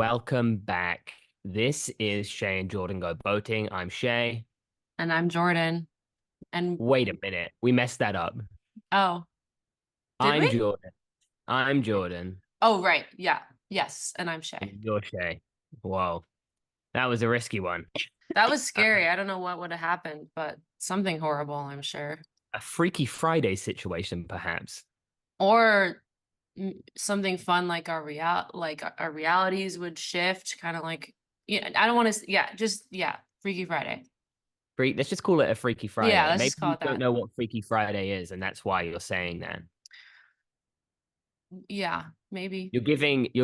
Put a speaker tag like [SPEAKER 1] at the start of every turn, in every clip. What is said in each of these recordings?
[SPEAKER 1] welcome back. This is Shay and Jordan Go Boating. I'm Shay.
[SPEAKER 2] And I'm Jordan. And
[SPEAKER 1] Wait a minute, we messed that up.
[SPEAKER 2] oh, did
[SPEAKER 1] I'm
[SPEAKER 2] we?
[SPEAKER 1] Jordan. I'm Jordan.
[SPEAKER 2] Oh, right. Yeah. Yes. And I'm Shay.
[SPEAKER 1] And you're Shay. Whoa, that was a risky one.
[SPEAKER 2] That was
[SPEAKER 1] Uh,
[SPEAKER 2] scary. I don't know what would have happened, but something horrible, I'm sure.
[SPEAKER 1] a Freaky Friday situation, perhaps.
[SPEAKER 2] Or something fun like our realities would shift, kind of like I don't want to yeah, Freaky Friday.
[SPEAKER 1] Let's just call it a Freaky
[SPEAKER 2] Yeah,
[SPEAKER 1] Friday.
[SPEAKER 2] let's
[SPEAKER 1] Maybe
[SPEAKER 2] just call
[SPEAKER 1] you
[SPEAKER 2] it
[SPEAKER 1] don't
[SPEAKER 2] that.
[SPEAKER 1] know what Freaky Friday is, and that's why you're saying that.
[SPEAKER 2] Yeah, maybe.
[SPEAKER 1] You're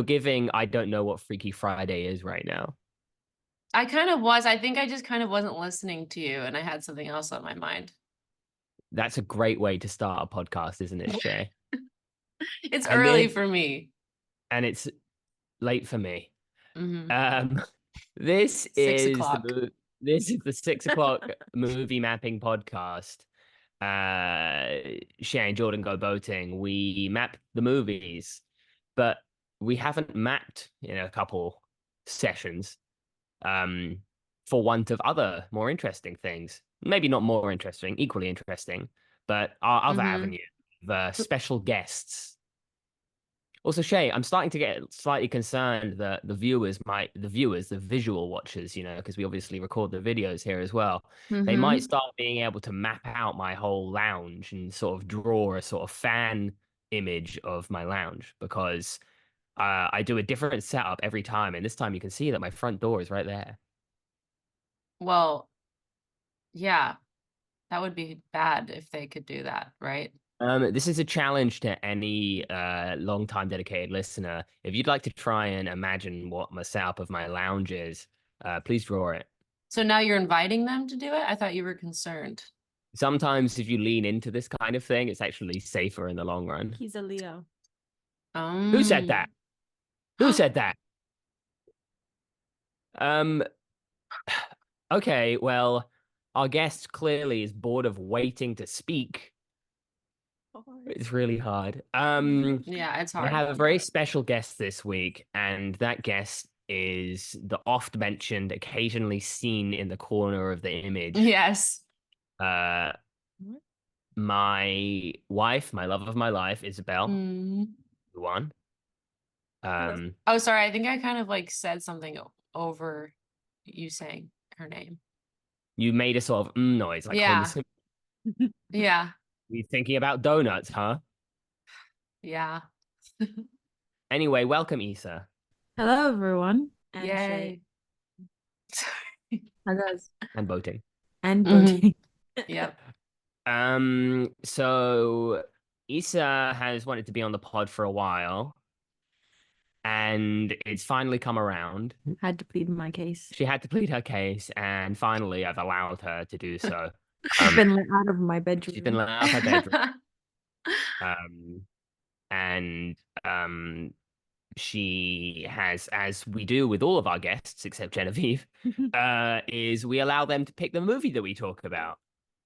[SPEAKER 1] giving I don't know what Freaky Friday is right now.
[SPEAKER 2] I kind of was. I think I just kind of wasn't listening to you and I had something else on my mind.
[SPEAKER 1] That's a great way to start a podcast, isn't it, Shay?
[SPEAKER 2] It's
[SPEAKER 1] And
[SPEAKER 2] early
[SPEAKER 1] this
[SPEAKER 2] for me.
[SPEAKER 1] and it's late for me.
[SPEAKER 2] Hmm.
[SPEAKER 1] Um, this
[SPEAKER 2] Six
[SPEAKER 1] is
[SPEAKER 2] o'clock.
[SPEAKER 1] this is the 6 o'clock movie mapping podcast. Shay and Jordan Go Boating. We map the movies, but we haven't mapped in a couple sessions. Um, for want of other more interesting things. Maybe not more interesting, equally interesting, but our other
[SPEAKER 2] Hmm.
[SPEAKER 1] avenue, the special guests. Also, Shay, I'm starting to get slightly concerned that the visual watchers, because we obviously record the videos here as well, they might
[SPEAKER 2] Hmm.
[SPEAKER 1] start being able to map out my whole lounge and sort of draw a sort of fan image of my lounge because I do a different setup every time. And this time you can see that my front door is right there.
[SPEAKER 2] Well, yeah, that would be bad if they could do that, right?
[SPEAKER 1] This is a challenge to any long-time dedicated listener. If you'd like to try and imagine what my setup of my lounge is, please draw it.
[SPEAKER 2] So now you're inviting them to do it? I thought you were concerned.
[SPEAKER 1] Sometimes if you lean into this kind of thing, it's actually safer in the long run.
[SPEAKER 3] He's a Leo.
[SPEAKER 1] Who said
[SPEAKER 2] Um,
[SPEAKER 1] that? Who said that? Um, okay, well, our guest clearly is bored of waiting to speak. It's really hard.
[SPEAKER 2] yeah, it's
[SPEAKER 1] I
[SPEAKER 2] hard.
[SPEAKER 1] have a very special guest this week, and that guest is the oft mentioned, occasionally seen in the corner of the image.
[SPEAKER 2] Yes.
[SPEAKER 1] Uh,
[SPEAKER 3] What?
[SPEAKER 1] my wife, my love of my life, Isabelle
[SPEAKER 2] Mm.
[SPEAKER 1] Suwan. Um,
[SPEAKER 2] Oh, sorry. I think I kind of like said something over you saying her name.
[SPEAKER 1] you made a sort of noise, like
[SPEAKER 2] Yeah.
[SPEAKER 1] Homer.
[SPEAKER 2] Yeah.
[SPEAKER 1] You thinking about donuts, huh?
[SPEAKER 2] Yeah.
[SPEAKER 1] Anyway, welcome, Issa.
[SPEAKER 3] Hello, everyone. And
[SPEAKER 2] Yay.
[SPEAKER 3] Shay. Hi, guys.
[SPEAKER 1] And boating.
[SPEAKER 3] And
[SPEAKER 2] Mhm.
[SPEAKER 3] voting.
[SPEAKER 2] Yep.
[SPEAKER 1] So Issa has wanted to be on the pod for a while, and it's finally come around.
[SPEAKER 3] Had to plead my case.
[SPEAKER 1] She had to plead her case, and finally I've allowed her to do so.
[SPEAKER 3] She's been let out of my
[SPEAKER 1] She's been
[SPEAKER 3] bedroom.
[SPEAKER 1] let out of her bedroom. Um, and she has, as we do with all of our guests except Genevieve, is we allow them to pick the movie that we talk about.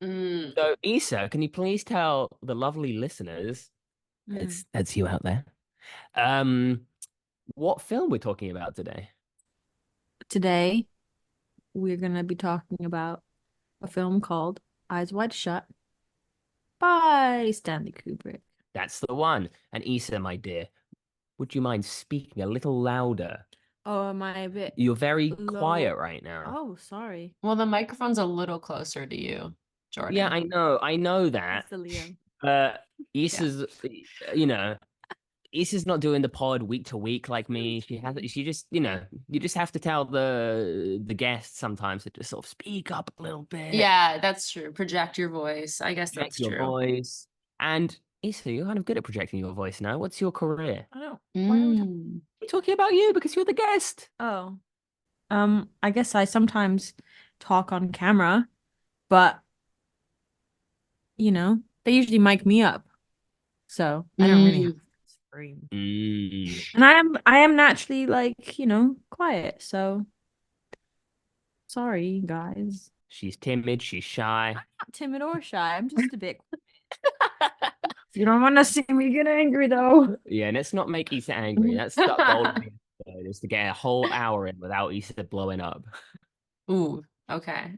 [SPEAKER 2] Mm.
[SPEAKER 1] So, Issa, can you please tell the lovely listeners, that's you out there, um, what film we're talking about today?
[SPEAKER 3] Today, we're going to be talking about a film called Eyes Wide Shut by Stanley Kubrick.
[SPEAKER 1] That's the one. And Issa, my dear, would you mind speaking a little louder?
[SPEAKER 3] Oh, am I a bit
[SPEAKER 1] You're very
[SPEAKER 3] low?
[SPEAKER 1] quiet right now.
[SPEAKER 3] Oh, sorry.
[SPEAKER 2] Well, the microphone's a little closer to you, Jordan.
[SPEAKER 1] Yeah, I know that.
[SPEAKER 3] That's the Leo.
[SPEAKER 1] Issa's, Issa's not doing the pod week to week like me. She just, you just have to tell the guests sometimes to just sort of speak up a little bit,
[SPEAKER 2] Yeah, that's true. Project your voice. I guess
[SPEAKER 1] project
[SPEAKER 2] that's
[SPEAKER 1] your
[SPEAKER 2] true.
[SPEAKER 1] voice. And Issa, you're kind of good at projecting your voice now. What's your career?
[SPEAKER 3] I don't.
[SPEAKER 2] Mm.
[SPEAKER 1] We're talking about you because you're the guest.
[SPEAKER 3] Oh. I guess I sometimes talk on camera, but they usually mic me up. So I don't really have to scream. And I am naturally quiet, so sorry, guys.
[SPEAKER 1] She's timid, she's shy.
[SPEAKER 3] I'm not timid or shy. I'm just a bit You don't want to see me get angry though.
[SPEAKER 1] Yeah, let's not make Issa angry. That's the goal of the episode, is to get a whole hour in without Issa blowing up.
[SPEAKER 2] Ooh, okay.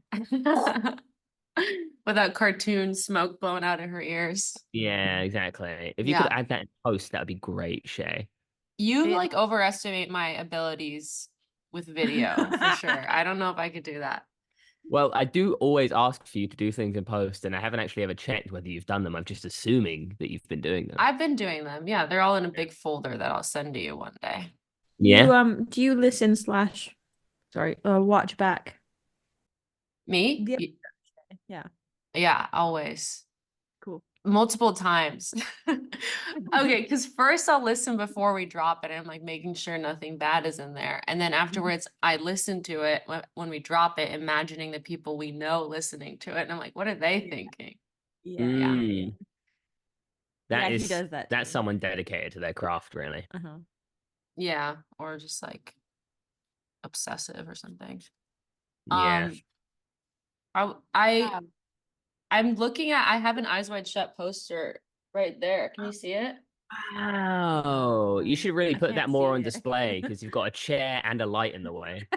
[SPEAKER 2] Without cartoon smoke blowing out of her ears.
[SPEAKER 1] Yeah, exactly. If you could
[SPEAKER 2] Yeah.
[SPEAKER 1] add that in post, that'd be great, Shay.
[SPEAKER 2] You
[SPEAKER 3] Yeah.
[SPEAKER 2] like overestimate my abilities with video for sure. I don't know if I could do that.
[SPEAKER 1] Well, I do always ask for you to do things in post, and I haven't actually ever checked whether you've done them. I'm just assuming that you've been doing them.
[SPEAKER 2] I've been doing them. Yeah, they're all in a big folder that I'll send to you one day.
[SPEAKER 1] Yeah.
[SPEAKER 3] Do you listen slash sorry, watch back?
[SPEAKER 2] Me?
[SPEAKER 3] The Yeah,
[SPEAKER 2] Yeah, always.
[SPEAKER 3] cool.
[SPEAKER 2] Multiple times. Okay, because first I'll listen before we drop it. I'm like making sure nothing bad is in there. And then afterwards, I listen to it when we drop it, imagining the people we know listening to it. And I'm like, what are they thinking?
[SPEAKER 3] Yeah.
[SPEAKER 1] Mm.
[SPEAKER 3] Yeah, he
[SPEAKER 1] That is
[SPEAKER 3] does that
[SPEAKER 1] that's
[SPEAKER 3] too.
[SPEAKER 1] someone dedicated to their craft, really.
[SPEAKER 3] Uh-huh.
[SPEAKER 2] Yeah, or just like obsessive or something.
[SPEAKER 1] Yeah.
[SPEAKER 2] I I'm looking at I have an Eyes Wide Shut poster right there. Can you see it?
[SPEAKER 1] Wow. You should really
[SPEAKER 3] I
[SPEAKER 1] put
[SPEAKER 3] can't
[SPEAKER 1] that more
[SPEAKER 3] see
[SPEAKER 1] on
[SPEAKER 3] it.
[SPEAKER 1] display because you've got a chair and a light in the way.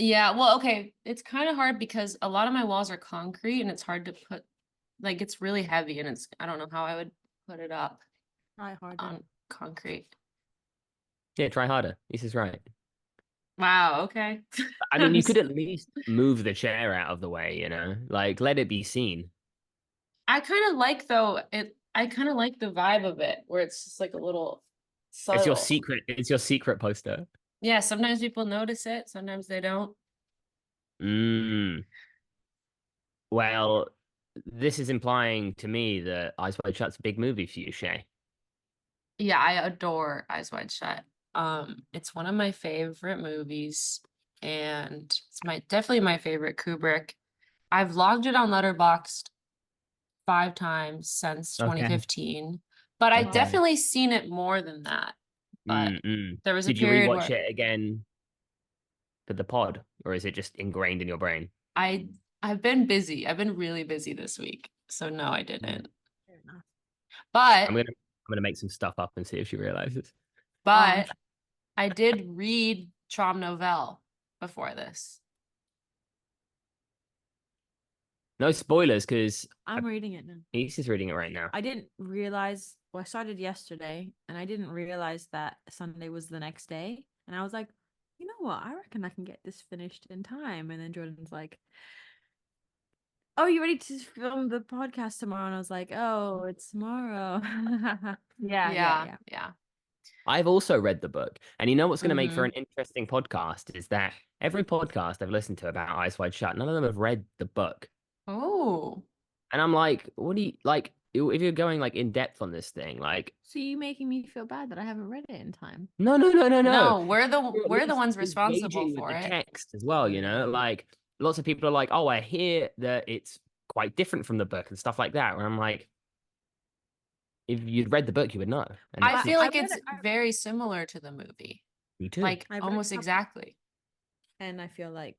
[SPEAKER 2] Yeah, well, okay. It's kind of hard because a lot of my walls are concrete and it's hard to put like it's really heavy and it's I don't know how I would put it up
[SPEAKER 3] Try harder.
[SPEAKER 2] on concrete.
[SPEAKER 1] Yeah, try harder. This is right.
[SPEAKER 2] Wow, okay.
[SPEAKER 1] I mean, you could at least move the chair out of the way, you know? Like, let it be seen.
[SPEAKER 2] I kind of like though I kind of like the vibe of it where it's just like a little subtle.
[SPEAKER 1] It's your secret poster.
[SPEAKER 2] Yeah, sometimes people notice it, sometimes they don't.
[SPEAKER 1] Mm. Well, this is implying to me that Eyes Wide Shut's a big movie for you, Shay.
[SPEAKER 2] Yeah, I adore Eyes Wide Shut. It's one of my favorite movies and it's definitely my favorite Kubrick. I've logged it on Letterboxd 5 times since
[SPEAKER 1] Okay.
[SPEAKER 2] 2015, but I
[SPEAKER 1] Okay.
[SPEAKER 2] definitely seen it more than that. But there was a
[SPEAKER 1] Did you
[SPEAKER 2] period
[SPEAKER 1] rewatch
[SPEAKER 2] where
[SPEAKER 1] it again for the pod, or is it just ingrained in your brain?
[SPEAKER 2] I've been busy. I've been really busy this week. So no, I didn't.
[SPEAKER 3] Fair enough.
[SPEAKER 2] But
[SPEAKER 1] I'm gonna make some stuff up and see if she realizes.
[SPEAKER 2] but I did read Trom Novelle before this.
[SPEAKER 1] No spoilers, because
[SPEAKER 3] I'm reading it now.
[SPEAKER 1] Ace reading it right now.
[SPEAKER 3] I didn't realize, well, I started yesterday and I didn't realize that Sunday was the next day. And I was like, you know what? I reckon I can get this finished in time. And then Jordan's like, oh, you ready to film the podcast tomorrow? And I was like, oh, it's tomorrow. Yeah.
[SPEAKER 1] I've also read the book, and you know what's going to make for
[SPEAKER 2] Mhm.
[SPEAKER 1] an interesting podcast is that every podcast I've listened to about Eyes Wide Shut, none of them have read the book.
[SPEAKER 2] Oh.
[SPEAKER 1] And I'm like, what do you like? If you're going like in depth on this thing, like,
[SPEAKER 3] So you making me feel bad that I haven't read it in time.
[SPEAKER 1] no.
[SPEAKER 2] No, we're
[SPEAKER 1] You're at
[SPEAKER 2] the
[SPEAKER 1] least
[SPEAKER 2] ones responsible
[SPEAKER 1] engaging with
[SPEAKER 2] for
[SPEAKER 1] the
[SPEAKER 2] it.
[SPEAKER 1] text as well, you know? Like, lots of people are like, oh, I hear that it's quite different from the book and stuff like that. Where I'm like, if you'd read the book, you would know. And
[SPEAKER 2] I
[SPEAKER 1] that's
[SPEAKER 2] feel
[SPEAKER 1] not-
[SPEAKER 2] like it's very similar to the movie.
[SPEAKER 1] Me too.
[SPEAKER 2] Like
[SPEAKER 3] I've read
[SPEAKER 2] almost
[SPEAKER 3] a couple.
[SPEAKER 2] exactly.
[SPEAKER 3] And I feel like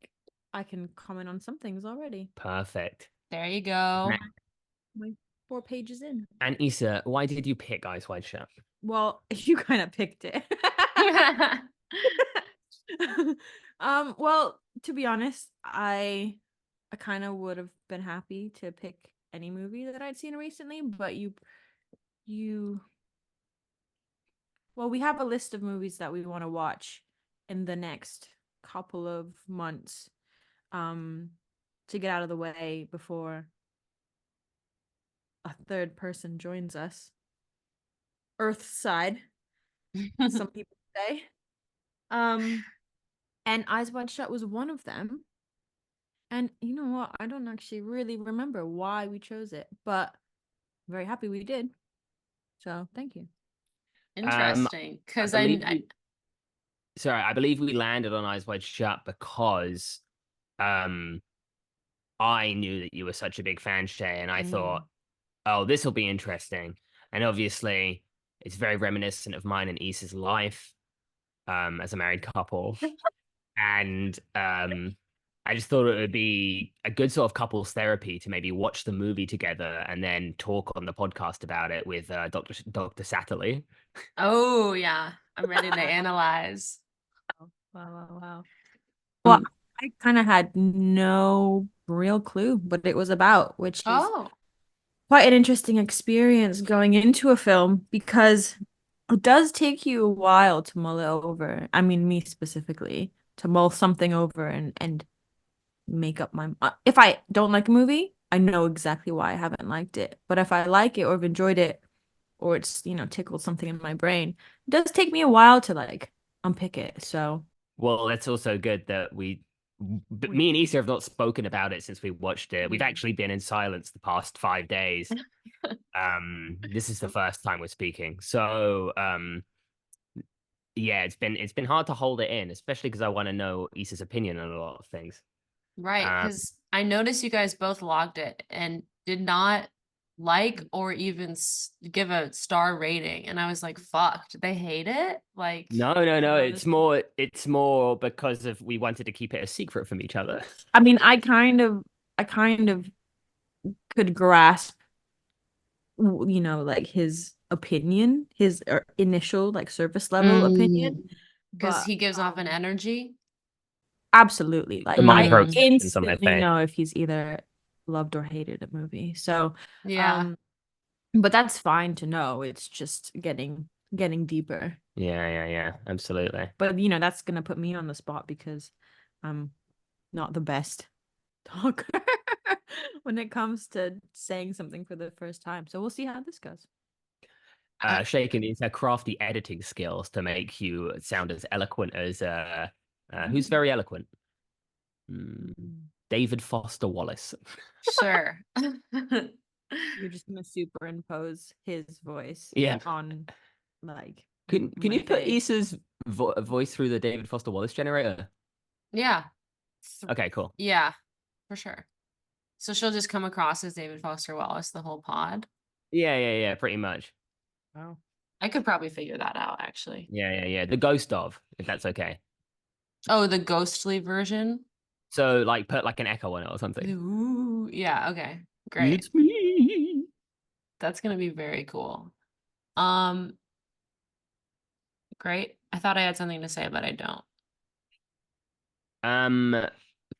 [SPEAKER 3] I can comment on some things already.
[SPEAKER 1] Perfect.
[SPEAKER 2] There you go.
[SPEAKER 3] My 4 pages in.
[SPEAKER 1] And Issa, why did you pick Eyes Wide Shut?
[SPEAKER 3] Well, you kind of picked it. Well, to be honest, I kind of would have been happy to pick any movie that I'd seen recently, but well, we have a list of movies that we want to watch in the next couple of months, to get out of the way before a third person joins us. Earthside, some people say. And Eyes Wide Shut was one of them. And you know what? I don't actually really remember why we chose it, but I'm very happy we did. So thank you.
[SPEAKER 2] Interesting. Because
[SPEAKER 1] I believe we landed on Eyes Wide Shut because I knew that you were such a big fan, Shay, and I thought, oh, this will be interesting. And obviously, it's very reminiscent of mine and Issa's life as a married couple. And I just thought it would be a good sort of couples therapy to maybe watch the movie together and then talk on the podcast about it with Dr. Satterley.
[SPEAKER 2] Oh yeah, I'm ready to analyze.
[SPEAKER 3] Wow. Well,
[SPEAKER 2] Um,
[SPEAKER 3] I kind of had no real clue what it was about, which is
[SPEAKER 2] oh,
[SPEAKER 3] quite an interesting experience going into a film because it does take you a while to mull it over. I mean, me specifically, to mull something over and make up my if I don't like a movie, I know exactly why I haven't liked it. But if I like it or have enjoyed it or it's, tickled something in my brain, it does take me a while to like unpick it. So
[SPEAKER 1] Well, that's also good that but
[SPEAKER 3] we
[SPEAKER 1] me and Issa have not spoken about it since we watched it. We've
[SPEAKER 3] yeah.
[SPEAKER 1] actually been in silence the past 5 days. This is the first time we're speaking. So, yeah, it's been hard to hold it in, especially because I want to know Issa's opinion on a lot of things.
[SPEAKER 2] right.
[SPEAKER 1] Um,
[SPEAKER 2] Because I noticed you guys both logged it and did not like or even give a star rating. And I was like, fuck, did they hate it? Like,
[SPEAKER 1] no.
[SPEAKER 3] No,
[SPEAKER 1] It's more because of we wanted to keep it a secret from each other.
[SPEAKER 3] I mean, I kind of could grasp, like his opinion, his initial like surface level opinion,
[SPEAKER 2] because
[SPEAKER 3] but
[SPEAKER 2] he gives off an energy.
[SPEAKER 3] absolutely,
[SPEAKER 1] The
[SPEAKER 3] like I
[SPEAKER 1] microexpressions on my
[SPEAKER 3] instantly
[SPEAKER 1] face.
[SPEAKER 3] know if he's either loved or hated a movie. So,
[SPEAKER 2] Yeah.
[SPEAKER 3] um, but that's fine to know. It's just getting deeper.
[SPEAKER 1] Yeah, absolutely.
[SPEAKER 3] But that's gonna put me on the spot because I'm not the best talker when it comes to saying something for the first time. So we'll see how this goes.
[SPEAKER 2] I-
[SPEAKER 1] Shaken is her crafty editing skills to make you sound as eloquent as who's very eloquent? Hmm, David Foster Wallace.
[SPEAKER 2] sure.
[SPEAKER 3] You're just gonna superimpose his voice
[SPEAKER 1] Yeah.
[SPEAKER 3] on like
[SPEAKER 1] Can
[SPEAKER 3] my
[SPEAKER 1] you put
[SPEAKER 3] face.
[SPEAKER 1] Issa's voice through the David Foster Wallace generator?
[SPEAKER 2] Yeah.
[SPEAKER 1] Okay, cool.
[SPEAKER 2] Yeah, for sure. So she'll just come across as David Foster Wallace the whole pod.
[SPEAKER 1] Yeah, pretty much.
[SPEAKER 3] Oh.
[SPEAKER 2] I could probably figure that out actually.
[SPEAKER 1] Yeah. The ghost of, if that's okay.
[SPEAKER 2] Oh, the ghostly version.
[SPEAKER 1] So like put like an echo on it or something.
[SPEAKER 2] Ooh, yeah, okay. Great.
[SPEAKER 1] It's me.
[SPEAKER 2] That's gonna be very cool. Um, great. I thought I had something to say, but I don't.
[SPEAKER 1] Um,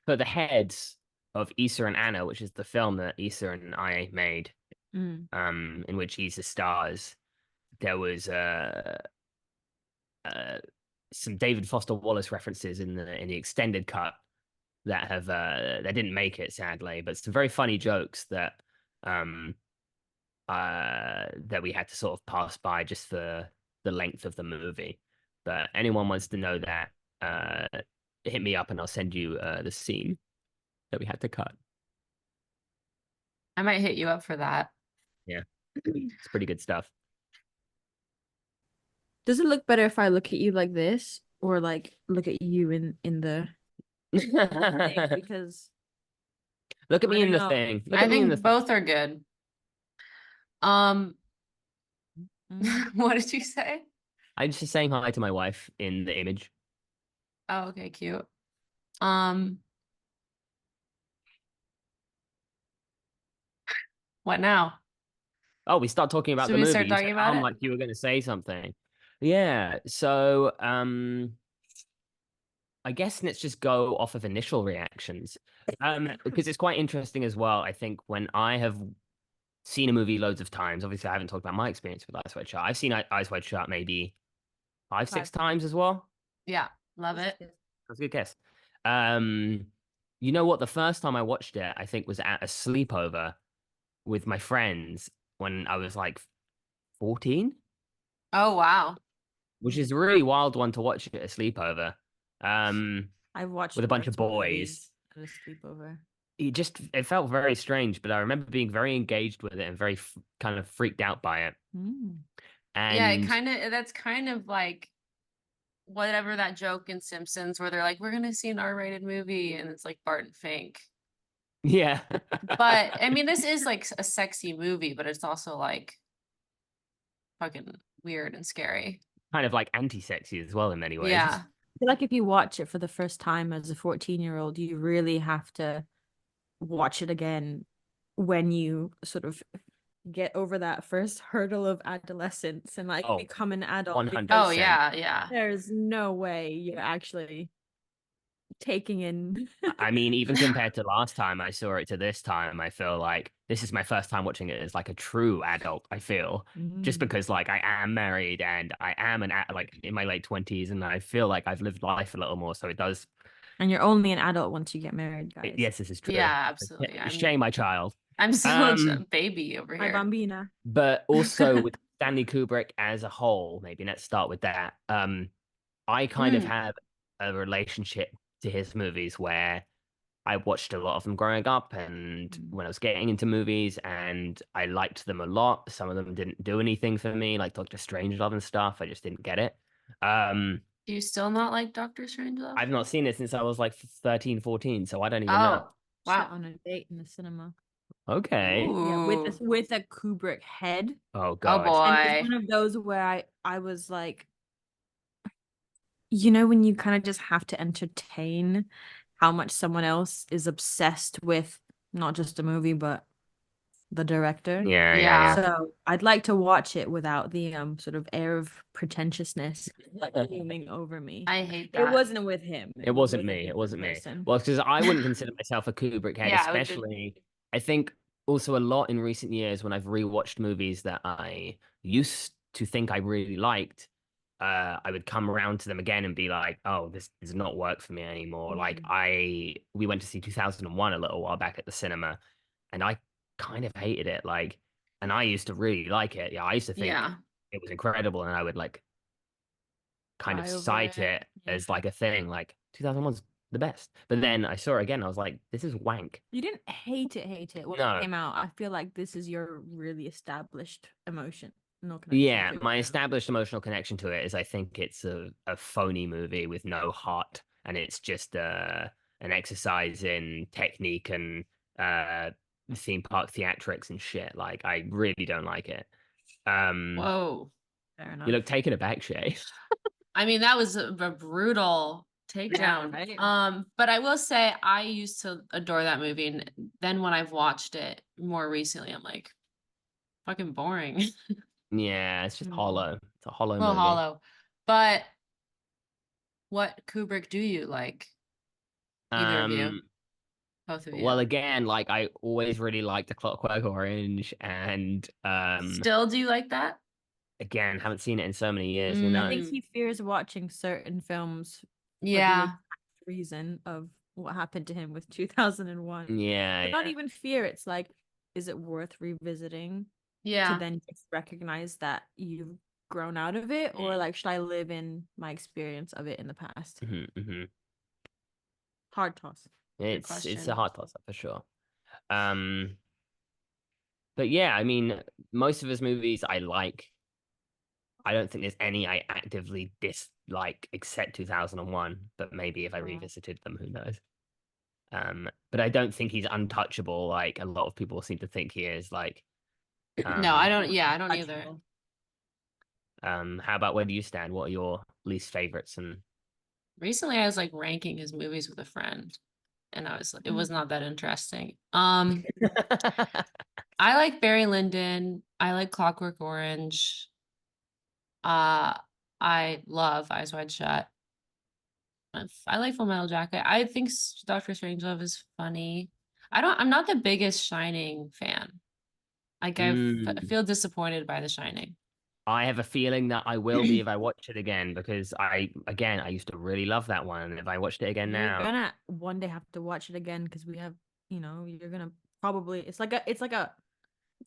[SPEAKER 1] for the heads of Issa and Anna, which is the film that Issa and I made,
[SPEAKER 3] Mm.
[SPEAKER 1] in which Issa stars, there was uh some David Foster Wallace references in the extended cut that didn't make it sadly, but some very funny jokes um that we had to sort of pass by just for the length of the movie. But anyone wants to know that, uh hit me up and I'll send you the scene that we had to cut.
[SPEAKER 2] I might hit you up for that.
[SPEAKER 1] Yeah. It's pretty good stuff.
[SPEAKER 3] Does it look better if I look at you like this or like look at you in the thing? Because
[SPEAKER 1] Look at
[SPEAKER 3] I
[SPEAKER 1] me in
[SPEAKER 3] don't
[SPEAKER 1] the
[SPEAKER 3] know.
[SPEAKER 1] thing. Look
[SPEAKER 2] I
[SPEAKER 1] at me in the
[SPEAKER 2] think
[SPEAKER 1] thing.
[SPEAKER 2] both are good. Um,
[SPEAKER 3] Mm.
[SPEAKER 2] what did you say?
[SPEAKER 1] I'm just saying hi to my wife in the image.
[SPEAKER 2] Oh, okay, cute. Um, what now?
[SPEAKER 1] Oh, we start talking about
[SPEAKER 2] Should
[SPEAKER 1] the
[SPEAKER 2] we
[SPEAKER 1] movie.
[SPEAKER 2] start
[SPEAKER 1] You
[SPEAKER 2] talking
[SPEAKER 1] said,
[SPEAKER 2] about it?
[SPEAKER 1] like you were going to say something. Yeah. So, I guess let's just go off of initial reactions. Because it's quite interesting as well. I think when I have seen a movie loads of times, obviously I haven't talked about my experience with Ice White Shut. I've seen Ice White Shut maybe five, six
[SPEAKER 3] 5
[SPEAKER 1] times as well.
[SPEAKER 2] Yeah, love
[SPEAKER 3] Yes,
[SPEAKER 2] it.
[SPEAKER 3] yes.
[SPEAKER 1] That's a good guess. Um, you know what? The first time I watched it, I think was at a sleepover with my friends when I was like 14,
[SPEAKER 2] Oh, wow.
[SPEAKER 1] which is a really wild one to watch at a sleepover. Um,
[SPEAKER 3] I've watched
[SPEAKER 1] with a bunch of
[SPEAKER 3] lots of
[SPEAKER 1] boys.
[SPEAKER 3] movies at a sleepover.
[SPEAKER 1] It felt very strange, but I remember being very engaged with it and very kind of freaked out by it.
[SPEAKER 3] Mm.
[SPEAKER 2] Yeah,
[SPEAKER 1] And
[SPEAKER 2] that's kind of like whatever that joke in Simpsons where they're like, we're gonna see an R-rated movie, and it's like Bart and Fink.
[SPEAKER 1] yeah,
[SPEAKER 2] But I mean, this is like a sexy movie, but it's also like fucking weird and scary.
[SPEAKER 1] kind of like anti-sexy as well in many ways.
[SPEAKER 2] Yeah.
[SPEAKER 3] I feel like if you watch it for the first time as a 14-year-old, you really have to watch it again when you sort of get over that first hurdle of adolescence and like
[SPEAKER 1] Oh,
[SPEAKER 3] become an adult,
[SPEAKER 1] 100%.
[SPEAKER 3] because
[SPEAKER 2] Oh yeah.
[SPEAKER 3] there's no way you're actually taking in.
[SPEAKER 1] I mean, even compared to last time I saw it to this time, I feel like this is my first time watching it as like a true adult, I feel. Just because like I am married and I am like in my late 20s, and I feel like I've lived life a little more, so it does.
[SPEAKER 3] And you're only an adult once you get married, guys.
[SPEAKER 1] Yes, this is true.
[SPEAKER 2] Yeah, absolutely.
[SPEAKER 1] Shame my child.
[SPEAKER 2] I'm so much a baby over
[SPEAKER 3] My
[SPEAKER 2] here.
[SPEAKER 3] bambina.
[SPEAKER 1] But also with Stanley Kubrick as a whole, maybe let's start with that. I kind of have a relationship to his movies where I watched a lot of them growing up and when I was getting into movies, and I liked them a lot. Some of them didn't do anything for me, like Doctor Strangelove and stuff. I just didn't get it.
[SPEAKER 2] Do you still not like Doctor Strangelove?
[SPEAKER 1] I've not seen it since I was like 13, 14, so I don't even know.
[SPEAKER 2] Oh, wow.
[SPEAKER 3] Sat on a date in the cinema.
[SPEAKER 1] Okay.
[SPEAKER 3] Yeah,
[SPEAKER 2] Ooh.
[SPEAKER 3] with a Kubrick head.
[SPEAKER 1] Oh
[SPEAKER 2] Oh
[SPEAKER 1] God.
[SPEAKER 3] And it's
[SPEAKER 2] boy.
[SPEAKER 3] one of those where I was like, you know, when you kind of just have to entertain how much someone else is obsessed with not just a movie, but the director.
[SPEAKER 1] Yeah, yeah,
[SPEAKER 2] Yeah.
[SPEAKER 1] yeah.
[SPEAKER 3] So I'd like to watch it without the sort of air of pretentiousness looming over me.
[SPEAKER 2] I hate
[SPEAKER 3] It
[SPEAKER 2] that.
[SPEAKER 3] wasn't with him.
[SPEAKER 1] It wasn't
[SPEAKER 3] with a
[SPEAKER 1] me. It
[SPEAKER 3] different
[SPEAKER 1] wasn't me.
[SPEAKER 3] person.
[SPEAKER 1] Well, because I wouldn't consider myself a Kubrick head,
[SPEAKER 2] Yeah, I would
[SPEAKER 1] especially. I think also a lot in recent years when I've rewatched movies that I used to think I really liked, I would come around to them again and be like, "Oh, this does not work for me anymore." Like we went to see 2001 a little while back at the cinema, and I kind of hated it. Like, and I used to really like it. Yeah, I used to think
[SPEAKER 2] Yeah.
[SPEAKER 1] it was incredible, and I would like kind of
[SPEAKER 3] Cry over
[SPEAKER 1] cite
[SPEAKER 3] it.
[SPEAKER 1] it as like a thing, like 2001's the best. But then I saw it again, I was like, this is wank.
[SPEAKER 3] You didn't hate it when
[SPEAKER 1] No.
[SPEAKER 3] it came out. I feel like this is your really established emotion. No connection
[SPEAKER 1] Yeah,
[SPEAKER 3] to it
[SPEAKER 1] my
[SPEAKER 3] now.
[SPEAKER 1] established emotional connection to it is I think it's a phony movie with no heart, and it's just an exercise in technique and theme park theatrics and shit. Like I really don't like it.
[SPEAKER 2] Whoa.
[SPEAKER 3] Fair
[SPEAKER 1] You
[SPEAKER 3] enough.
[SPEAKER 1] look taken aback, Shay.
[SPEAKER 2] I mean, that was a brutal takedown.
[SPEAKER 3] right?
[SPEAKER 2] But I will say I used to adore that movie, and then when I've watched it more recently, I'm like, fucking boring.
[SPEAKER 1] Yeah, it's just hollow. It's a hollow
[SPEAKER 2] A little
[SPEAKER 1] movie.
[SPEAKER 2] hollow. But what Kubrick do you like? Either of you? Both of you?
[SPEAKER 1] Well, again, like I always really liked The Clockwork Orange, and
[SPEAKER 2] Still do you like that?
[SPEAKER 1] again, haven't seen it in so many years. Who
[SPEAKER 3] I
[SPEAKER 1] knows?
[SPEAKER 3] think he fears watching certain films for the
[SPEAKER 2] Yeah.
[SPEAKER 3] exact reason of what happened to him with 2001.
[SPEAKER 1] Yeah,
[SPEAKER 3] But not
[SPEAKER 1] yeah.
[SPEAKER 3] even fear. It's like, is it worth revisiting to
[SPEAKER 2] Yeah.
[SPEAKER 3] then just recognize that you've grown out of it, or like should I live in my experience of it in the past?
[SPEAKER 1] Hmm.
[SPEAKER 3] Hard toss.
[SPEAKER 1] It's a
[SPEAKER 2] question.
[SPEAKER 1] hard toss up for sure. But yeah, I mean, most of his movies I like. I don't think there's any I actively dislike except 2001. But maybe if I revisited them, who knows? But I don't think he's untouchable like a lot of people seem to think he is. Like,
[SPEAKER 2] No, I don't. Yeah, I don't either.
[SPEAKER 3] Touchable.
[SPEAKER 1] How about where do you stand? What are your least favorites? And
[SPEAKER 2] Recently, I was like ranking his movies with a friend, and it was not that interesting. I like Barry Lyndon. I like Clockwork Orange. I love Eyes Wide Shut. I like Full Metal Jacket. I think Doctor Strangelove is funny. I'm not the biggest Shining fan. Like I feel disappointed by The Shining.
[SPEAKER 1] I have a feeling that I will be if I watch it again because I used to really love that one. And if I watched it again
[SPEAKER 3] You're
[SPEAKER 1] now,
[SPEAKER 3] gonna one day have to watch it again because we have, you're gonna probably it's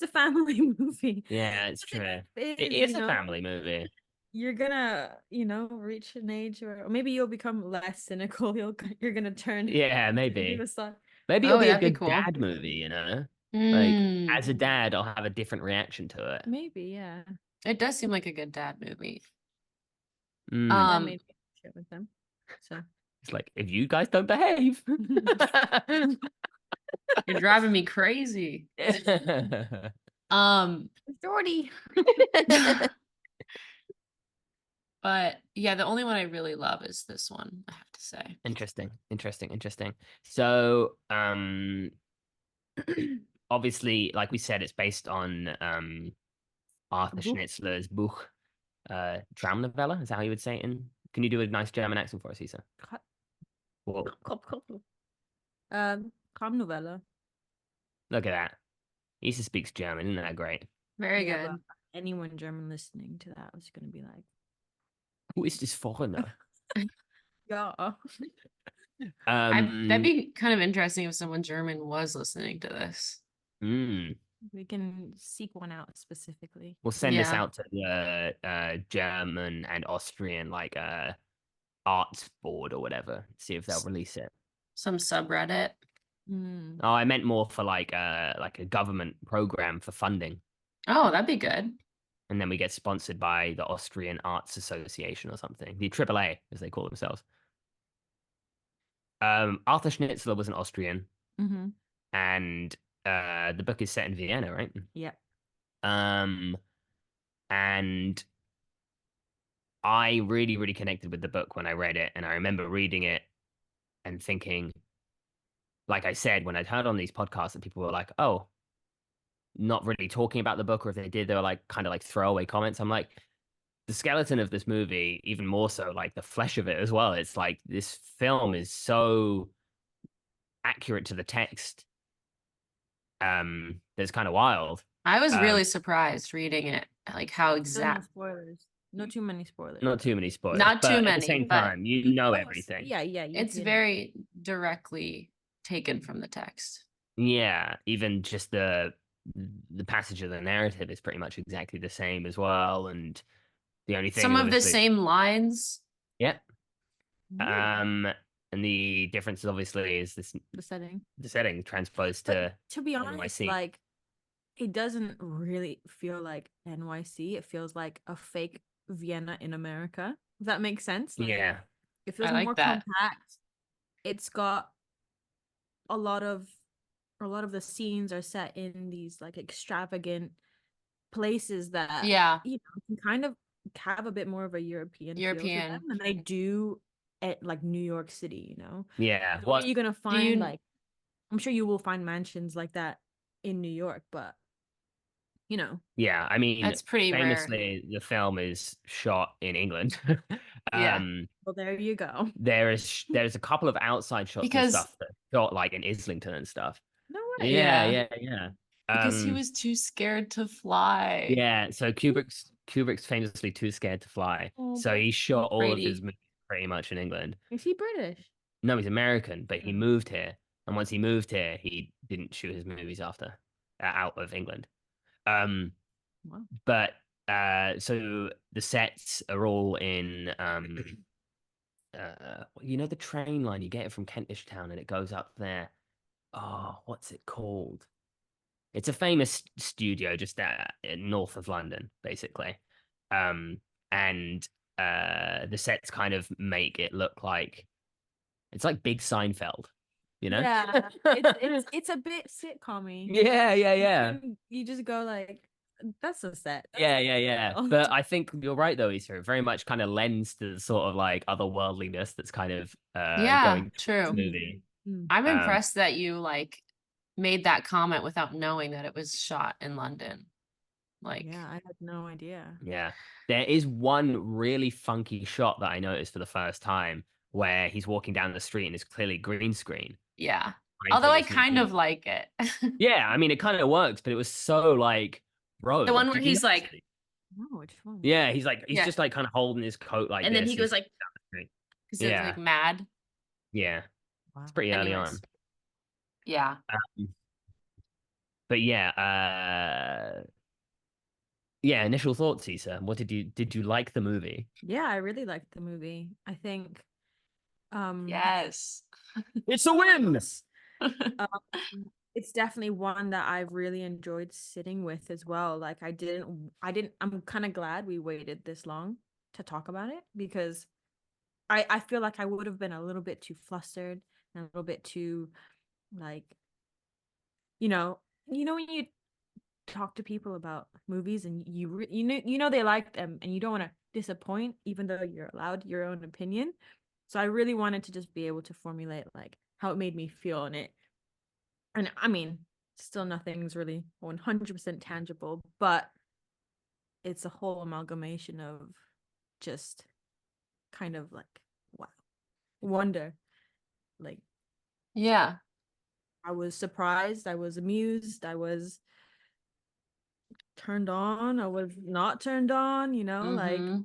[SPEAKER 3] a family movie.
[SPEAKER 1] yeah, it's true. It
[SPEAKER 3] It
[SPEAKER 1] is
[SPEAKER 3] is,
[SPEAKER 1] a family movie.
[SPEAKER 3] You're gonna, reach an age or maybe you'll become less cynical. You're gonna turn
[SPEAKER 1] Yeah,
[SPEAKER 3] the
[SPEAKER 1] maybe.
[SPEAKER 3] other side.
[SPEAKER 1] Maybe it'll
[SPEAKER 2] Oh,
[SPEAKER 1] be a
[SPEAKER 2] that'd be
[SPEAKER 1] good
[SPEAKER 2] cool.
[SPEAKER 1] dad movie, you know? Like
[SPEAKER 2] Mm,
[SPEAKER 1] as a dad, I'll have a different reaction to it.
[SPEAKER 3] Maybe, yeah.
[SPEAKER 2] it does seem like a good dad movie.
[SPEAKER 1] Mm.
[SPEAKER 3] That made me share with them. So
[SPEAKER 1] It's like if you guys don't behave.
[SPEAKER 2] You're driving me crazy.
[SPEAKER 3] Jordy.
[SPEAKER 2] But yeah, the only one I really love is this one, I have to say.
[SPEAKER 1] Interesting. So, obviously, like we said, it's based on Arthur
[SPEAKER 3] Buch.
[SPEAKER 1] Schnitzler's Buch, Traumnovelle. Is that how you would say it? Can you do a nice German accent for us, Isa? Whoa,
[SPEAKER 3] Traumnovelle.
[SPEAKER 1] look at that. Isa speaks German, isn't that great?
[SPEAKER 2] Very
[SPEAKER 3] Yeah,
[SPEAKER 2] good.
[SPEAKER 3] but anyone German listening to that was going to be like,
[SPEAKER 1] Who is this foreigner?
[SPEAKER 3] yeah.
[SPEAKER 2] That'd be kind of interesting if someone German was listening to this.
[SPEAKER 3] We can seek one out specifically.
[SPEAKER 1] We'll send this
[SPEAKER 2] Yeah.
[SPEAKER 1] out to the German and Austrian like arts board or whatever. See if they'll release it.
[SPEAKER 2] Some subreddit.
[SPEAKER 3] Mm.
[SPEAKER 1] Oh, I meant more for like a government program for funding.
[SPEAKER 2] Oh, that'd be good.
[SPEAKER 1] And then we get sponsored by the Austrian Arts Association or something. The AAA, as they call themselves. Arthur Schnitzler was an Austrian,
[SPEAKER 3] Mm-hmm.
[SPEAKER 1] and the book is set in Vienna, right?
[SPEAKER 3] Yeah.
[SPEAKER 1] And I really, really connected with the book when I read it, and I remember reading it and thinking, like I said, when I'd heard on these podcasts that people were like, "Oh, not really talking about the book," or if they did, they were like kind of like throwaway comments. I'm like, the skeleton of this movie, even more so, like the flesh of it as well. It's like this film is so accurate to the text. That's kind of wild.
[SPEAKER 2] I was really surprised reading it, like how
[SPEAKER 3] No
[SPEAKER 2] exact.
[SPEAKER 3] spoilers. Not too many spoilers.
[SPEAKER 1] Not too many spoilers.
[SPEAKER 2] Not
[SPEAKER 1] but
[SPEAKER 2] too
[SPEAKER 1] at
[SPEAKER 2] many,
[SPEAKER 1] the same
[SPEAKER 2] but-
[SPEAKER 1] time, you know
[SPEAKER 3] Oh,
[SPEAKER 1] everything.
[SPEAKER 3] Yeah.
[SPEAKER 2] It's very directly taken from the text.
[SPEAKER 1] Yeah, even just the passage of the narrative is pretty much exactly the same as well, and the only thing
[SPEAKER 2] Some of the
[SPEAKER 1] obviously-
[SPEAKER 2] same lines.
[SPEAKER 1] Yep.
[SPEAKER 3] Yeah.
[SPEAKER 1] And the difference obviously is this
[SPEAKER 3] The setting.
[SPEAKER 1] the setting transposed
[SPEAKER 3] But
[SPEAKER 1] to
[SPEAKER 3] to be honest,
[SPEAKER 1] NYC.
[SPEAKER 3] like it doesn't really feel like NYC. It feels like a fake Vienna in America. Does that make sense? Like,
[SPEAKER 1] yeah.
[SPEAKER 3] it feels
[SPEAKER 2] I like
[SPEAKER 3] more
[SPEAKER 2] that.
[SPEAKER 3] compact. It's got a lot of the scenes are set in these like extravagant places that
[SPEAKER 2] Yeah.
[SPEAKER 3] you know can kind of have a bit more of a European feel to
[SPEAKER 2] European.
[SPEAKER 3] them than they do at like New York City, you know.
[SPEAKER 1] Yeah.
[SPEAKER 3] What
[SPEAKER 1] What
[SPEAKER 3] are you gonna find
[SPEAKER 2] you-
[SPEAKER 3] like I'm sure you will find mansions like that in New York, but you know.
[SPEAKER 1] yeah, I mean
[SPEAKER 2] That's pretty rare.
[SPEAKER 1] famously the film is shot in England.
[SPEAKER 2] Yeah.
[SPEAKER 3] Well, there you go.
[SPEAKER 1] There's a couple of outside shots
[SPEAKER 2] Because-
[SPEAKER 1] and stuff that shot like in Islington and stuff.
[SPEAKER 3] No way.
[SPEAKER 1] Yeah.
[SPEAKER 2] Because he was too scared to fly.
[SPEAKER 1] Yeah, so Kubrick's famously too scared to fly.
[SPEAKER 3] Oh,
[SPEAKER 1] So he shot all of
[SPEAKER 2] Brady.
[SPEAKER 1] his movies pretty much in England.
[SPEAKER 3] Is he British?
[SPEAKER 1] No, he's American, but he
[SPEAKER 3] Oh.
[SPEAKER 1] moved here. And once he moved here, he didn't shoot his movies after out of England.
[SPEAKER 3] Wow.
[SPEAKER 1] But so the sets are all in you know the train line, you get it from Kentish Town and it goes up there. Oh, what's it called? It's a famous studio just north of London, basically. And the sets kind of make it look like it's like Big Seinfeld, you know?
[SPEAKER 3] Yeah. It's a bit sitcom-y.
[SPEAKER 1] Yeah.
[SPEAKER 3] You just go like, that's a set. That's
[SPEAKER 1] Yeah.
[SPEAKER 3] Seinfeld.
[SPEAKER 1] But I think you're right though, Issa. It very much kind of lends to the sort of like otherworldliness that's kind of
[SPEAKER 2] Yeah,
[SPEAKER 1] going
[SPEAKER 2] true.
[SPEAKER 1] to the movie.
[SPEAKER 2] I'm
[SPEAKER 1] Um,
[SPEAKER 2] impressed that you like made that comment without knowing that it was shot in London. Like,
[SPEAKER 3] Yeah, I had no idea.
[SPEAKER 1] Yeah. There is one really funky shot that I noticed for the first time where he's walking down the street and it's clearly green screen.
[SPEAKER 2] yeah.
[SPEAKER 1] Trying
[SPEAKER 2] Although
[SPEAKER 1] for
[SPEAKER 2] I
[SPEAKER 1] this
[SPEAKER 2] kind
[SPEAKER 1] new-
[SPEAKER 2] of like it.
[SPEAKER 1] Yeah, I mean it kind of works, but it was so like, bro.
[SPEAKER 2] The one where
[SPEAKER 1] did you
[SPEAKER 2] he's
[SPEAKER 1] notice
[SPEAKER 2] like-
[SPEAKER 1] it?
[SPEAKER 3] No, which one?
[SPEAKER 1] Yeah, he's
[SPEAKER 2] Yeah.
[SPEAKER 1] just like kind of holding his coat like
[SPEAKER 2] And then
[SPEAKER 1] this.
[SPEAKER 2] he goes
[SPEAKER 1] He's
[SPEAKER 2] like,
[SPEAKER 1] down the street.
[SPEAKER 2] because it's
[SPEAKER 1] Yeah.
[SPEAKER 2] like mad.
[SPEAKER 1] Yeah,
[SPEAKER 3] Wow.
[SPEAKER 1] it's pretty early on.
[SPEAKER 2] Anyways. Yeah.
[SPEAKER 1] But yeah, initial thoughts, Issa. What did you like the movie?
[SPEAKER 3] Yeah, I really liked the movie. I think
[SPEAKER 2] Yes.
[SPEAKER 1] It's a win.
[SPEAKER 3] it's definitely one that I've really enjoyed sitting with as well. Like I'm kind of glad we waited this long to talk about it because I feel like I would have been a little bit too flustered and a little bit too like you know when you talk to people about movies and you know they like them and you don't want to disappoint even though you're allowed your own opinion. So I really wanted to just be able to formulate like how it made me feel in it. And I mean, still nothing's really 100% tangible, but it's a whole amalgamation of just kind of like, wow, wonder. Like,
[SPEAKER 2] Yeah.
[SPEAKER 3] I was surprised, I was amused, I was turned on, I was not turned on, like
[SPEAKER 2] Mm-hmm.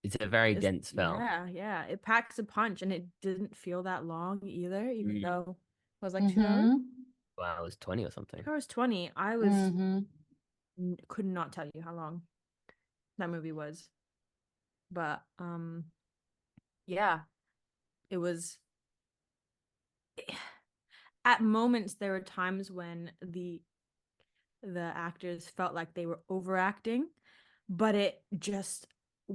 [SPEAKER 1] It's a very
[SPEAKER 3] it's,
[SPEAKER 1] dense film.
[SPEAKER 3] yeah, it packs a punch, and it didn't feel that long either, even though it was like 2 hours.
[SPEAKER 2] Mm-hmm.
[SPEAKER 1] Wow, it was 20 or something.
[SPEAKER 3] 2 hours 20. I
[SPEAKER 2] Mm-hmm.
[SPEAKER 3] could not tell you how long that movie was, but yeah, it was. At moments, there were times when the actors felt like they were overacting, but it just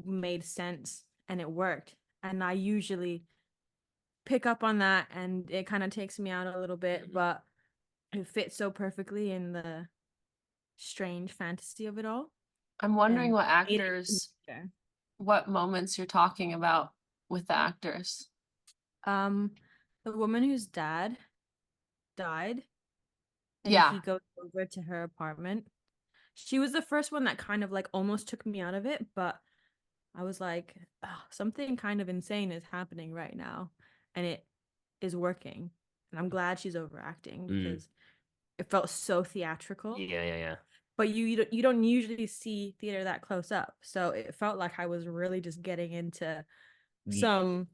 [SPEAKER 3] made sense and it worked. And I usually pick up on that, and it kind of takes me out a little bit, but it fits so perfectly in the strange fantasy of it all.
[SPEAKER 2] I'm wondering
[SPEAKER 3] And
[SPEAKER 2] what
[SPEAKER 3] made it
[SPEAKER 2] actors,
[SPEAKER 3] connector.
[SPEAKER 2] what moments you're talking about with the actors.
[SPEAKER 3] Um, the woman whose dad died, and
[SPEAKER 2] Yeah.
[SPEAKER 3] he goes over to her apartment. She was the first one that kind of like almost took me out of it, but I was like, "Ugh, something kind of insane is happening right now, and it is working." And I'm glad she's overacting because it felt so theatrical.
[SPEAKER 1] Yeah.
[SPEAKER 3] But you don't usually see theater that close up, so it felt like I was really just getting into
[SPEAKER 1] The
[SPEAKER 3] some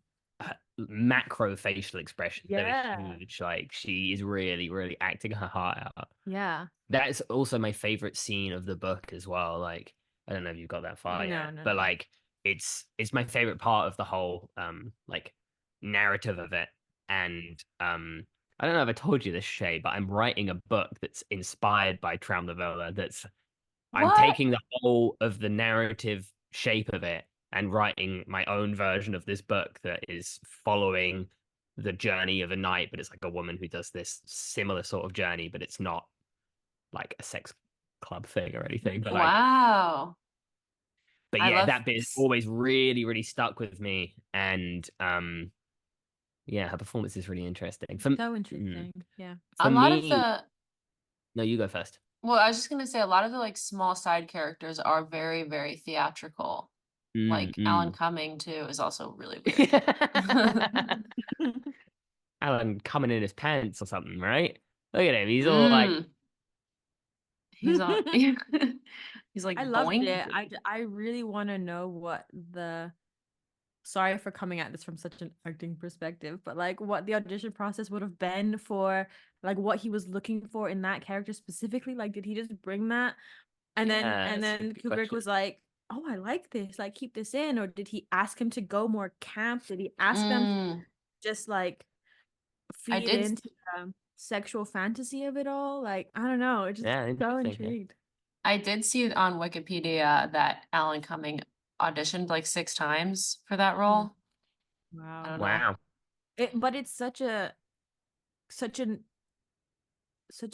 [SPEAKER 1] macro facial expressions that are
[SPEAKER 3] yeah
[SPEAKER 1] huge. Like she is really, really acting her heart out.
[SPEAKER 3] yeah
[SPEAKER 1] That's also my favorite scene of the book as well. Like, I don't know if you've got that far
[SPEAKER 3] no
[SPEAKER 1] yet,
[SPEAKER 3] no
[SPEAKER 1] but
[SPEAKER 3] no
[SPEAKER 1] like it's my favorite part of the whole like narrative of it. And I don't know if I told you this, Shay, but I'm writing a book that's inspired by Traum Novella. I'm
[SPEAKER 2] What?
[SPEAKER 1] taking the whole of the narrative shape of it and writing my own version of this book that is following the journey of a knight, but it's like a woman who does this similar sort of journey, but it's not like a sex club thing or anything.
[SPEAKER 2] Wow.
[SPEAKER 1] But
[SPEAKER 2] I
[SPEAKER 1] yeah,
[SPEAKER 2] love
[SPEAKER 1] that bit always really, really stuck with me. And yeah, her performance is really interesting.
[SPEAKER 3] so interesting yeah
[SPEAKER 2] a
[SPEAKER 1] For
[SPEAKER 2] lot of
[SPEAKER 1] me,
[SPEAKER 2] the,
[SPEAKER 1] no, you go first.
[SPEAKER 2] well, I was just gonna say a lot of the like small side characters are very, very theatrical. Like Alan
[SPEAKER 1] Mm.
[SPEAKER 2] Cumming too is also really weird.
[SPEAKER 1] Alan coming in his pants or something, right? Look at him. He's all like,
[SPEAKER 2] Mm, he's on he's
[SPEAKER 3] I
[SPEAKER 2] like
[SPEAKER 3] loved
[SPEAKER 2] boink.
[SPEAKER 3] it. I really want to know what the sorry for coming at this from such an acting perspective, but like what the audition process would have been for like what he was looking for in that character specifically. Like, did he just bring that and
[SPEAKER 1] yeah, that's a
[SPEAKER 3] then
[SPEAKER 1] good
[SPEAKER 3] Kubrick
[SPEAKER 1] question.
[SPEAKER 3] was like, "Oh, I like this. Like, keep this in," or did he ask him to go more camp? Did he ask them to
[SPEAKER 2] Mm,
[SPEAKER 3] just like
[SPEAKER 2] I
[SPEAKER 3] feed
[SPEAKER 2] did
[SPEAKER 3] into the sexual fantasy of it all? Like, I don't know. It just
[SPEAKER 1] Yeah,
[SPEAKER 3] so
[SPEAKER 1] interesting. Yeah.
[SPEAKER 3] intrigued.
[SPEAKER 2] I did see on Wikipedia that Alan Cumming auditioned like 6 times for that
[SPEAKER 3] Mm.
[SPEAKER 2] role. I
[SPEAKER 3] Wow.
[SPEAKER 2] don't know.
[SPEAKER 1] Wow.
[SPEAKER 3] But it's such an such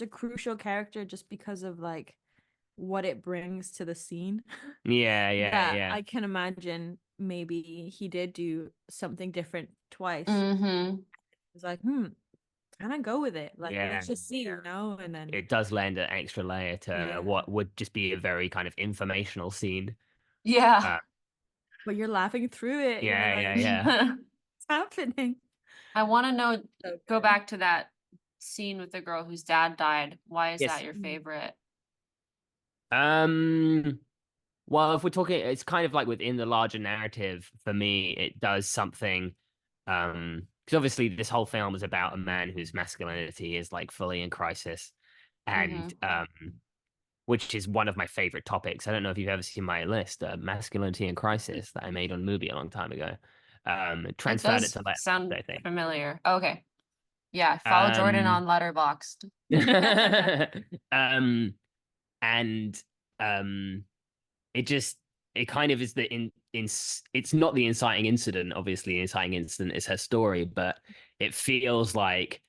[SPEAKER 3] a crucial character just because of like what it brings to the scene that
[SPEAKER 1] Yeah.
[SPEAKER 3] I can imagine maybe he did do something different twice.
[SPEAKER 2] Mm-hmm.
[SPEAKER 3] It's like, kind of go with it. Like,
[SPEAKER 1] Yeah.
[SPEAKER 3] let's just see, and then
[SPEAKER 1] It does lend an extra layer to
[SPEAKER 3] yeah.
[SPEAKER 1] what would just be a very kind of informational scene.
[SPEAKER 2] Yeah.
[SPEAKER 1] Uh,
[SPEAKER 3] But you're laughing through it. You're like,
[SPEAKER 1] yeah.
[SPEAKER 3] what's happening?
[SPEAKER 2] I want to know,
[SPEAKER 3] So
[SPEAKER 2] go
[SPEAKER 3] good.
[SPEAKER 2] back to that scene with the girl whose dad died. Why is that
[SPEAKER 1] Yes.
[SPEAKER 2] your favorite?
[SPEAKER 1] Um, well, if we're talking, it's kind of like within the larger narrative, for me, it does something. Because obviously this whole film is about a man whose masculinity is like fully in crisis.
[SPEAKER 2] Mm-hmm.
[SPEAKER 1] And which is one of my favorite topics. I don't know if you've ever seen my list, Masculinity in Crisis, that I made on Movie a long time ago.
[SPEAKER 2] It
[SPEAKER 1] Transferred it
[SPEAKER 2] does
[SPEAKER 1] to Letterboxd,
[SPEAKER 2] sound
[SPEAKER 1] I think.
[SPEAKER 2] familiar. Okay. Yeah, follow Jordan
[SPEAKER 1] Um,
[SPEAKER 2] on Letterboxd.
[SPEAKER 1] um, and um, it just it kind of is the in it's not the inciting incident. Obviously, the inciting incident is her story, but it feels like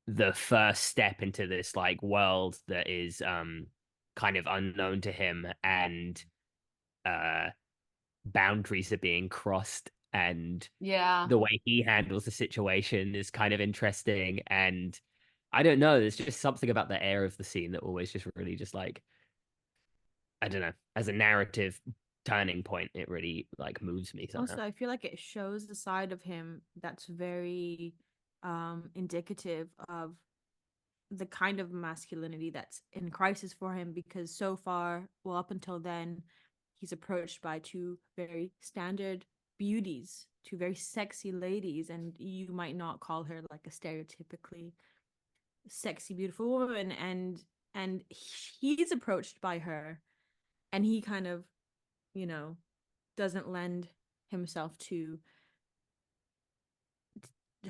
[SPEAKER 1] the first step into this like world that is kind of unknown to him, and uh boundaries are being crossed, and
[SPEAKER 2] Yeah.
[SPEAKER 1] the way he handles the situation is kind of interesting. And I don't know. There's just something about the air of the scene that always just really just like, I don't know, as a narrative turning point, it really like moves me somehow.
[SPEAKER 3] Also, I feel like it shows the side of him that's very indicative of the kind of masculinity that's in crisis for him, because so far, well, up until then, he's approached by two very standard beauties, two very sexy ladies, and you might not call her like a stereotypically sexy, beautiful woman, and he's approached by her, and he kind of, you know, doesn't lend himself to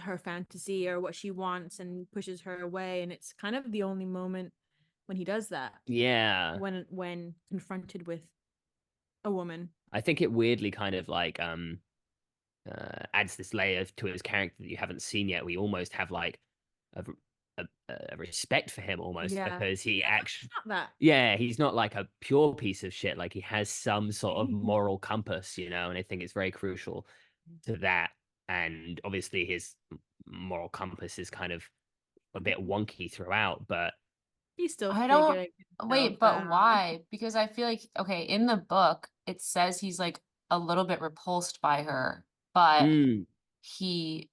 [SPEAKER 3] her fantasy or what she wants and pushes her away, and it's kind of the only moment when he does that,
[SPEAKER 1] Yeah.
[SPEAKER 3] when confronted with a woman.
[SPEAKER 1] I think it weirdly kind of like adds this layer to his character that you haven't seen yet. We almost have like a, a respect for him almost,
[SPEAKER 3] Yeah,
[SPEAKER 1] because he actually,
[SPEAKER 3] not that.
[SPEAKER 1] yeah, he's not like a pure piece of shit. Like he has some sort of moral compass, you know, and I think it's very crucial to that. And obviously his moral compass is kind of a bit wonky throughout, but
[SPEAKER 3] He's still
[SPEAKER 2] I don't
[SPEAKER 3] figuring himself
[SPEAKER 2] wait, but
[SPEAKER 3] out.
[SPEAKER 2] why? Because I feel like okay, in the book it says he's like a little bit repulsed by her, but
[SPEAKER 1] mm,
[SPEAKER 2] he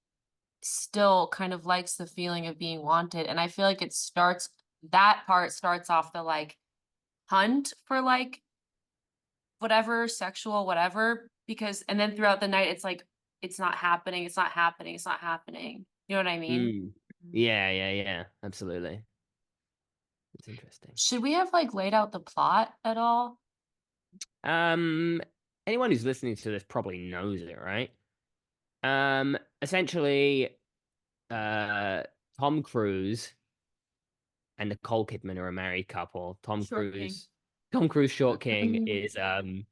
[SPEAKER 2] still kind of likes the feeling of being wanted. And I feel like that part starts off the like hunt for like whatever, sexual, whatever, because and then throughout the night it's like it's not happening, it's not happening, it's not happening. You know what I mean?
[SPEAKER 1] mm. Yeah, absolutely. It's interesting.
[SPEAKER 2] Should we have like laid out the plot at all?
[SPEAKER 1] Um, anyone who's listening to this probably knows it, right? Essentially, uh, Tom Cruise and Nicole Kidman are a married couple.
[SPEAKER 3] Short king.
[SPEAKER 1] Tom Cruise, Short King,
[SPEAKER 2] Mhm.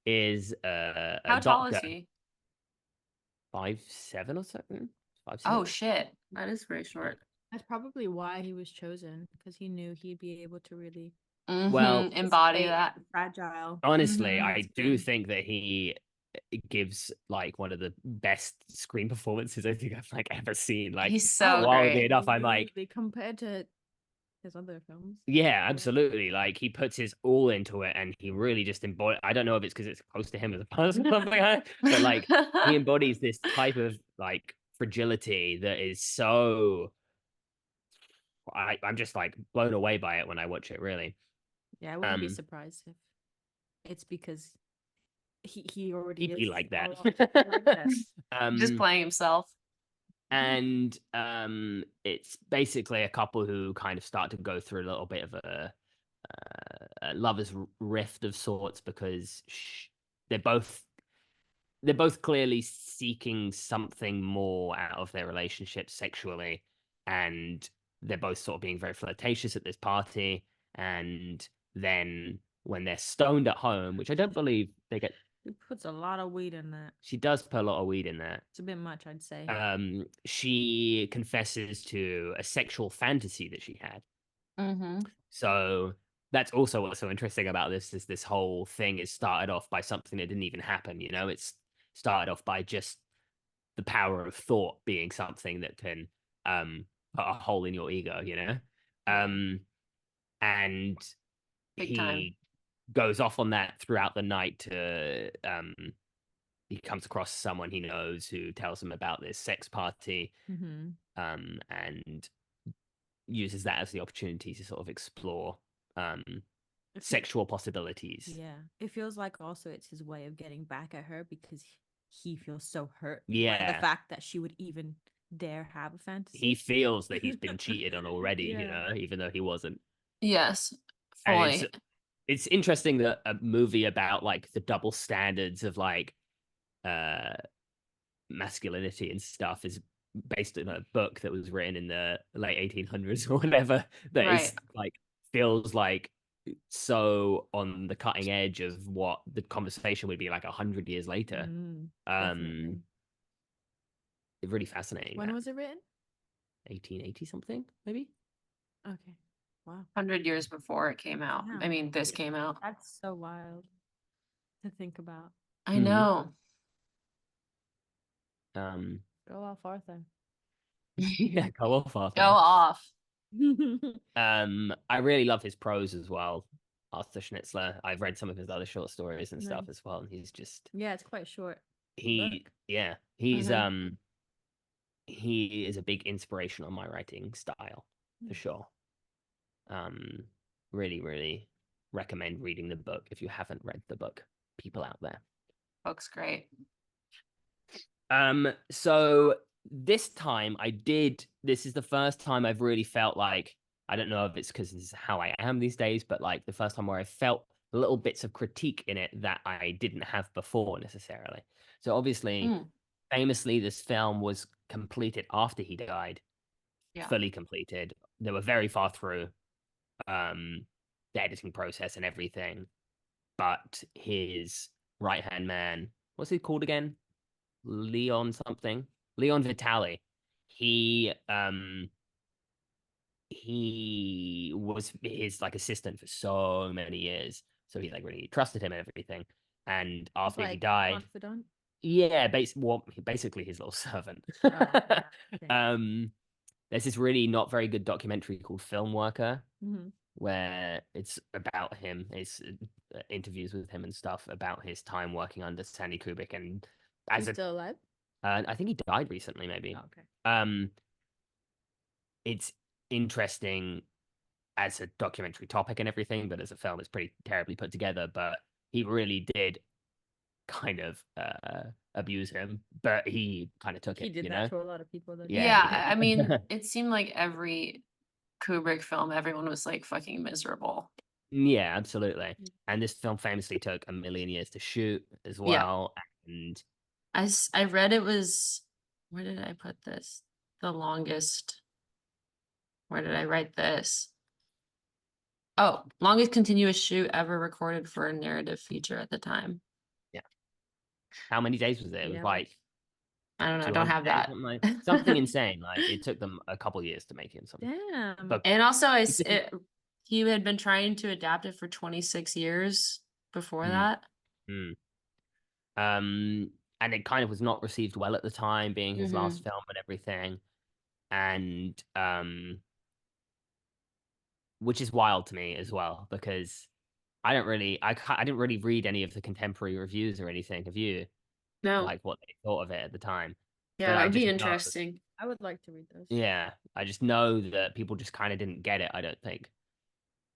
[SPEAKER 1] is a
[SPEAKER 2] How tall
[SPEAKER 1] doctor,
[SPEAKER 2] is he?
[SPEAKER 1] 5'7" or something,
[SPEAKER 2] Oh
[SPEAKER 1] 5'6".
[SPEAKER 2] shit. That is very short.
[SPEAKER 3] That's probably why he was chosen, because he knew he'd be able to really
[SPEAKER 1] Well,
[SPEAKER 2] Embody
[SPEAKER 3] participate
[SPEAKER 2] that.
[SPEAKER 3] in fragile.
[SPEAKER 1] honestly, I
[SPEAKER 3] That's
[SPEAKER 1] do
[SPEAKER 3] good.
[SPEAKER 1] think that he gives like one of the best screen performances I think I've like ever seen. Like,
[SPEAKER 2] He's so
[SPEAKER 1] wildly
[SPEAKER 2] great.
[SPEAKER 1] enough, I'm like,
[SPEAKER 3] Absolutely, compared to his other films.
[SPEAKER 1] yeah, absolutely. Like he puts his all into it, and he really just embodies. I don't know if it's because it's close to him as a person or something, but like he embodies this type of like fragility that is so. I'm just like blown away by it when I watch it. Really.
[SPEAKER 3] Yeah, I wouldn't be surprised if it's because he already
[SPEAKER 1] He'd be
[SPEAKER 3] is
[SPEAKER 1] like
[SPEAKER 3] all
[SPEAKER 1] that.
[SPEAKER 3] like that.
[SPEAKER 2] Just
[SPEAKER 1] um,
[SPEAKER 2] playing himself.
[SPEAKER 1] and it's basically a couple who kind of start to go through a little bit of a lover's rift of sorts, because they're both they're both clearly seeking something more out of their relationship sexually, and they're both sort of being very flirtatious at this party. And then when they're stoned at home, which I don't believe they get,
[SPEAKER 3] He puts a lot of weed in that.
[SPEAKER 1] she does put a lot of weed in there.
[SPEAKER 3] It's a bit much, I'd say.
[SPEAKER 1] She confesses to a sexual fantasy that she had.
[SPEAKER 2] Mm-hmm.
[SPEAKER 1] So that's also what's so interesting about this, is this whole thing is started off by something that didn't even happen. You know, it's started off by just the power of thought being something that can put a hole in your ego. You know, um, and
[SPEAKER 2] Big time.
[SPEAKER 1] he goes off on that throughout the night to he comes across someone he knows who tells him about this sex party,
[SPEAKER 3] Mm-hmm.
[SPEAKER 1] and uses that as the opportunity to sort of explore sexual possibilities.
[SPEAKER 3] Yeah, it feels like also it's his way of getting back at her, because he feels so hurt by the
[SPEAKER 1] Yeah,
[SPEAKER 3] fact that she would even dare have a fantasy.
[SPEAKER 1] he feels that he's been cheated on already, you
[SPEAKER 3] Yeah.
[SPEAKER 1] know, even though he wasn't.
[SPEAKER 2] Yes,
[SPEAKER 1] And
[SPEAKER 2] fully.
[SPEAKER 1] it's interesting that a movie about like the double standards of like uh masculinity and stuff is based on a book that was written in the late 1800s or whatever, that is
[SPEAKER 2] Right.
[SPEAKER 1] like feels like so on the cutting edge of what the conversation would be like 100 years later.
[SPEAKER 3] Definitely.
[SPEAKER 1] Really fascinating.
[SPEAKER 3] When
[SPEAKER 1] That
[SPEAKER 3] was it written?
[SPEAKER 1] 1880 something maybe.
[SPEAKER 3] Okay. Wow.
[SPEAKER 2] 100 years before it came out. I
[SPEAKER 3] Damn.
[SPEAKER 2] mean, this came out.
[SPEAKER 3] That's so wild to think about.
[SPEAKER 2] I know.
[SPEAKER 1] um
[SPEAKER 3] Go off, Arthur.
[SPEAKER 1] yeah, go off
[SPEAKER 2] Go
[SPEAKER 1] Arthur.
[SPEAKER 2] off.
[SPEAKER 1] I really love his prose as well. Arthur Schnitzler. I've read some of his other short stories and stuff
[SPEAKER 3] Nice.
[SPEAKER 1] as well, and he's just
[SPEAKER 3] Yeah, it's quite short.
[SPEAKER 1] he
[SPEAKER 3] Book.
[SPEAKER 1] yeah, he's
[SPEAKER 2] Mhm.
[SPEAKER 1] he is a big inspiration on my writing style for
[SPEAKER 3] Mm.
[SPEAKER 1] sure. Um, really, really recommend reading the book if you haven't read the book, people out there.
[SPEAKER 2] Book's great.
[SPEAKER 1] So this time this is the first time I've really felt like, I don't know if it's because this is how I am these days, but like the first time where I felt little bits of critique in it that I didn't have before necessarily. So obviously,
[SPEAKER 2] Mm,
[SPEAKER 1] famously, this film was completed after he died,
[SPEAKER 2] yeah.
[SPEAKER 1] fully completed. They were very far through um the editing process and everything, but his right hand man, what's he called again? Leon something. Leon Vitali. He he was his like assistant for so many years. So he like really trusted him and everything. And
[SPEAKER 3] It's
[SPEAKER 1] after he
[SPEAKER 3] like
[SPEAKER 1] died,
[SPEAKER 3] confidant.
[SPEAKER 1] yeah, basically his little servant.
[SPEAKER 3] Oh, yeah. Okay.
[SPEAKER 1] There's this really not very good documentary called Film Worker,
[SPEAKER 3] Hmm.
[SPEAKER 1] where it's about him, it's interviews with him and stuff about his time working under Stanley Kubrick, and as
[SPEAKER 3] He's
[SPEAKER 1] a
[SPEAKER 3] still alive?
[SPEAKER 1] I think he died recently, maybe.
[SPEAKER 3] Oh, okay.
[SPEAKER 1] Um, it's interesting as a documentary topic and everything, but as a film, it's pretty terribly put together. But he really did kind of abuse him, but he kind of took
[SPEAKER 3] He
[SPEAKER 1] it,
[SPEAKER 3] did
[SPEAKER 1] you
[SPEAKER 3] that
[SPEAKER 1] know?
[SPEAKER 3] to a lot of people, though, didn't
[SPEAKER 1] Yeah,
[SPEAKER 3] he?
[SPEAKER 1] he
[SPEAKER 2] Yeah, I mean,
[SPEAKER 1] did.
[SPEAKER 2] it seemed like every Kubrick film, everyone was like fucking miserable.
[SPEAKER 1] Yeah, absolutely.
[SPEAKER 3] Mm.
[SPEAKER 1] And this film famously took a million years to shoot as
[SPEAKER 2] Yeah.
[SPEAKER 1] well. And
[SPEAKER 2] I read it was, where did I put this? The longest, where did I write this? Oh, longest continuous shoot ever recorded for a narrative feature at the time.
[SPEAKER 1] yeah, how many days was it? It was
[SPEAKER 3] Yeah,
[SPEAKER 1] like
[SPEAKER 2] I don't know, I don't
[SPEAKER 1] 200
[SPEAKER 2] have
[SPEAKER 1] days,
[SPEAKER 2] that.
[SPEAKER 1] something insane. Like it took them a couple years to make it or something.
[SPEAKER 3] damn.
[SPEAKER 1] But
[SPEAKER 2] And also,
[SPEAKER 1] it's just,
[SPEAKER 2] he had been trying to adapt it for 26 years before
[SPEAKER 1] mm,
[SPEAKER 2] that.
[SPEAKER 1] mm. And it kind of was not received well at the time, being his
[SPEAKER 2] Hmm.
[SPEAKER 1] last film and everything. And which is wild to me as well, because I didn't really read any of the contemporary reviews or anything. Have you?
[SPEAKER 2] No.
[SPEAKER 1] Like what they thought of it at the time?
[SPEAKER 2] Yeah,
[SPEAKER 1] But
[SPEAKER 2] that
[SPEAKER 1] I
[SPEAKER 2] would be
[SPEAKER 1] just know,
[SPEAKER 2] interesting.
[SPEAKER 3] I would like to read those.
[SPEAKER 1] yeah, I just know that people just kind of didn't get it, I don't think.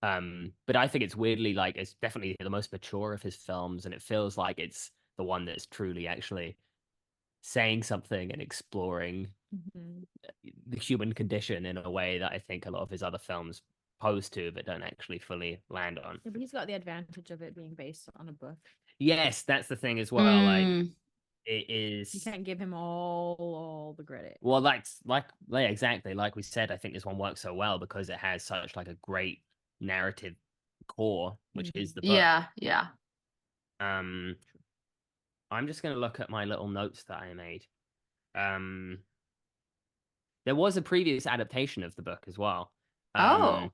[SPEAKER 1] But I think it's weirdly like it's definitely the most mature of his films, and it feels like it's the one that's truly actually saying something and exploring
[SPEAKER 3] Hmm.
[SPEAKER 1] the human condition in a way that I think a lot of his other films pose to, but don't actually fully land on.
[SPEAKER 3] Yeah, but he's got the advantage of it being based on a book.
[SPEAKER 1] Yes, that's the thing as well. Like
[SPEAKER 2] Mm,
[SPEAKER 1] it
[SPEAKER 3] You
[SPEAKER 1] is.
[SPEAKER 3] can't give him all the credit.
[SPEAKER 1] Well, yeah, exactly. Like we said, I think this one works so well because it has such like a great narrative core, which is
[SPEAKER 3] Mhm.
[SPEAKER 1] the book.
[SPEAKER 2] yeah, yeah.
[SPEAKER 1] Um, I'm just gonna look at my little notes that I made. Um, there was a previous adaptation of the book as well.
[SPEAKER 2] Oh, oh,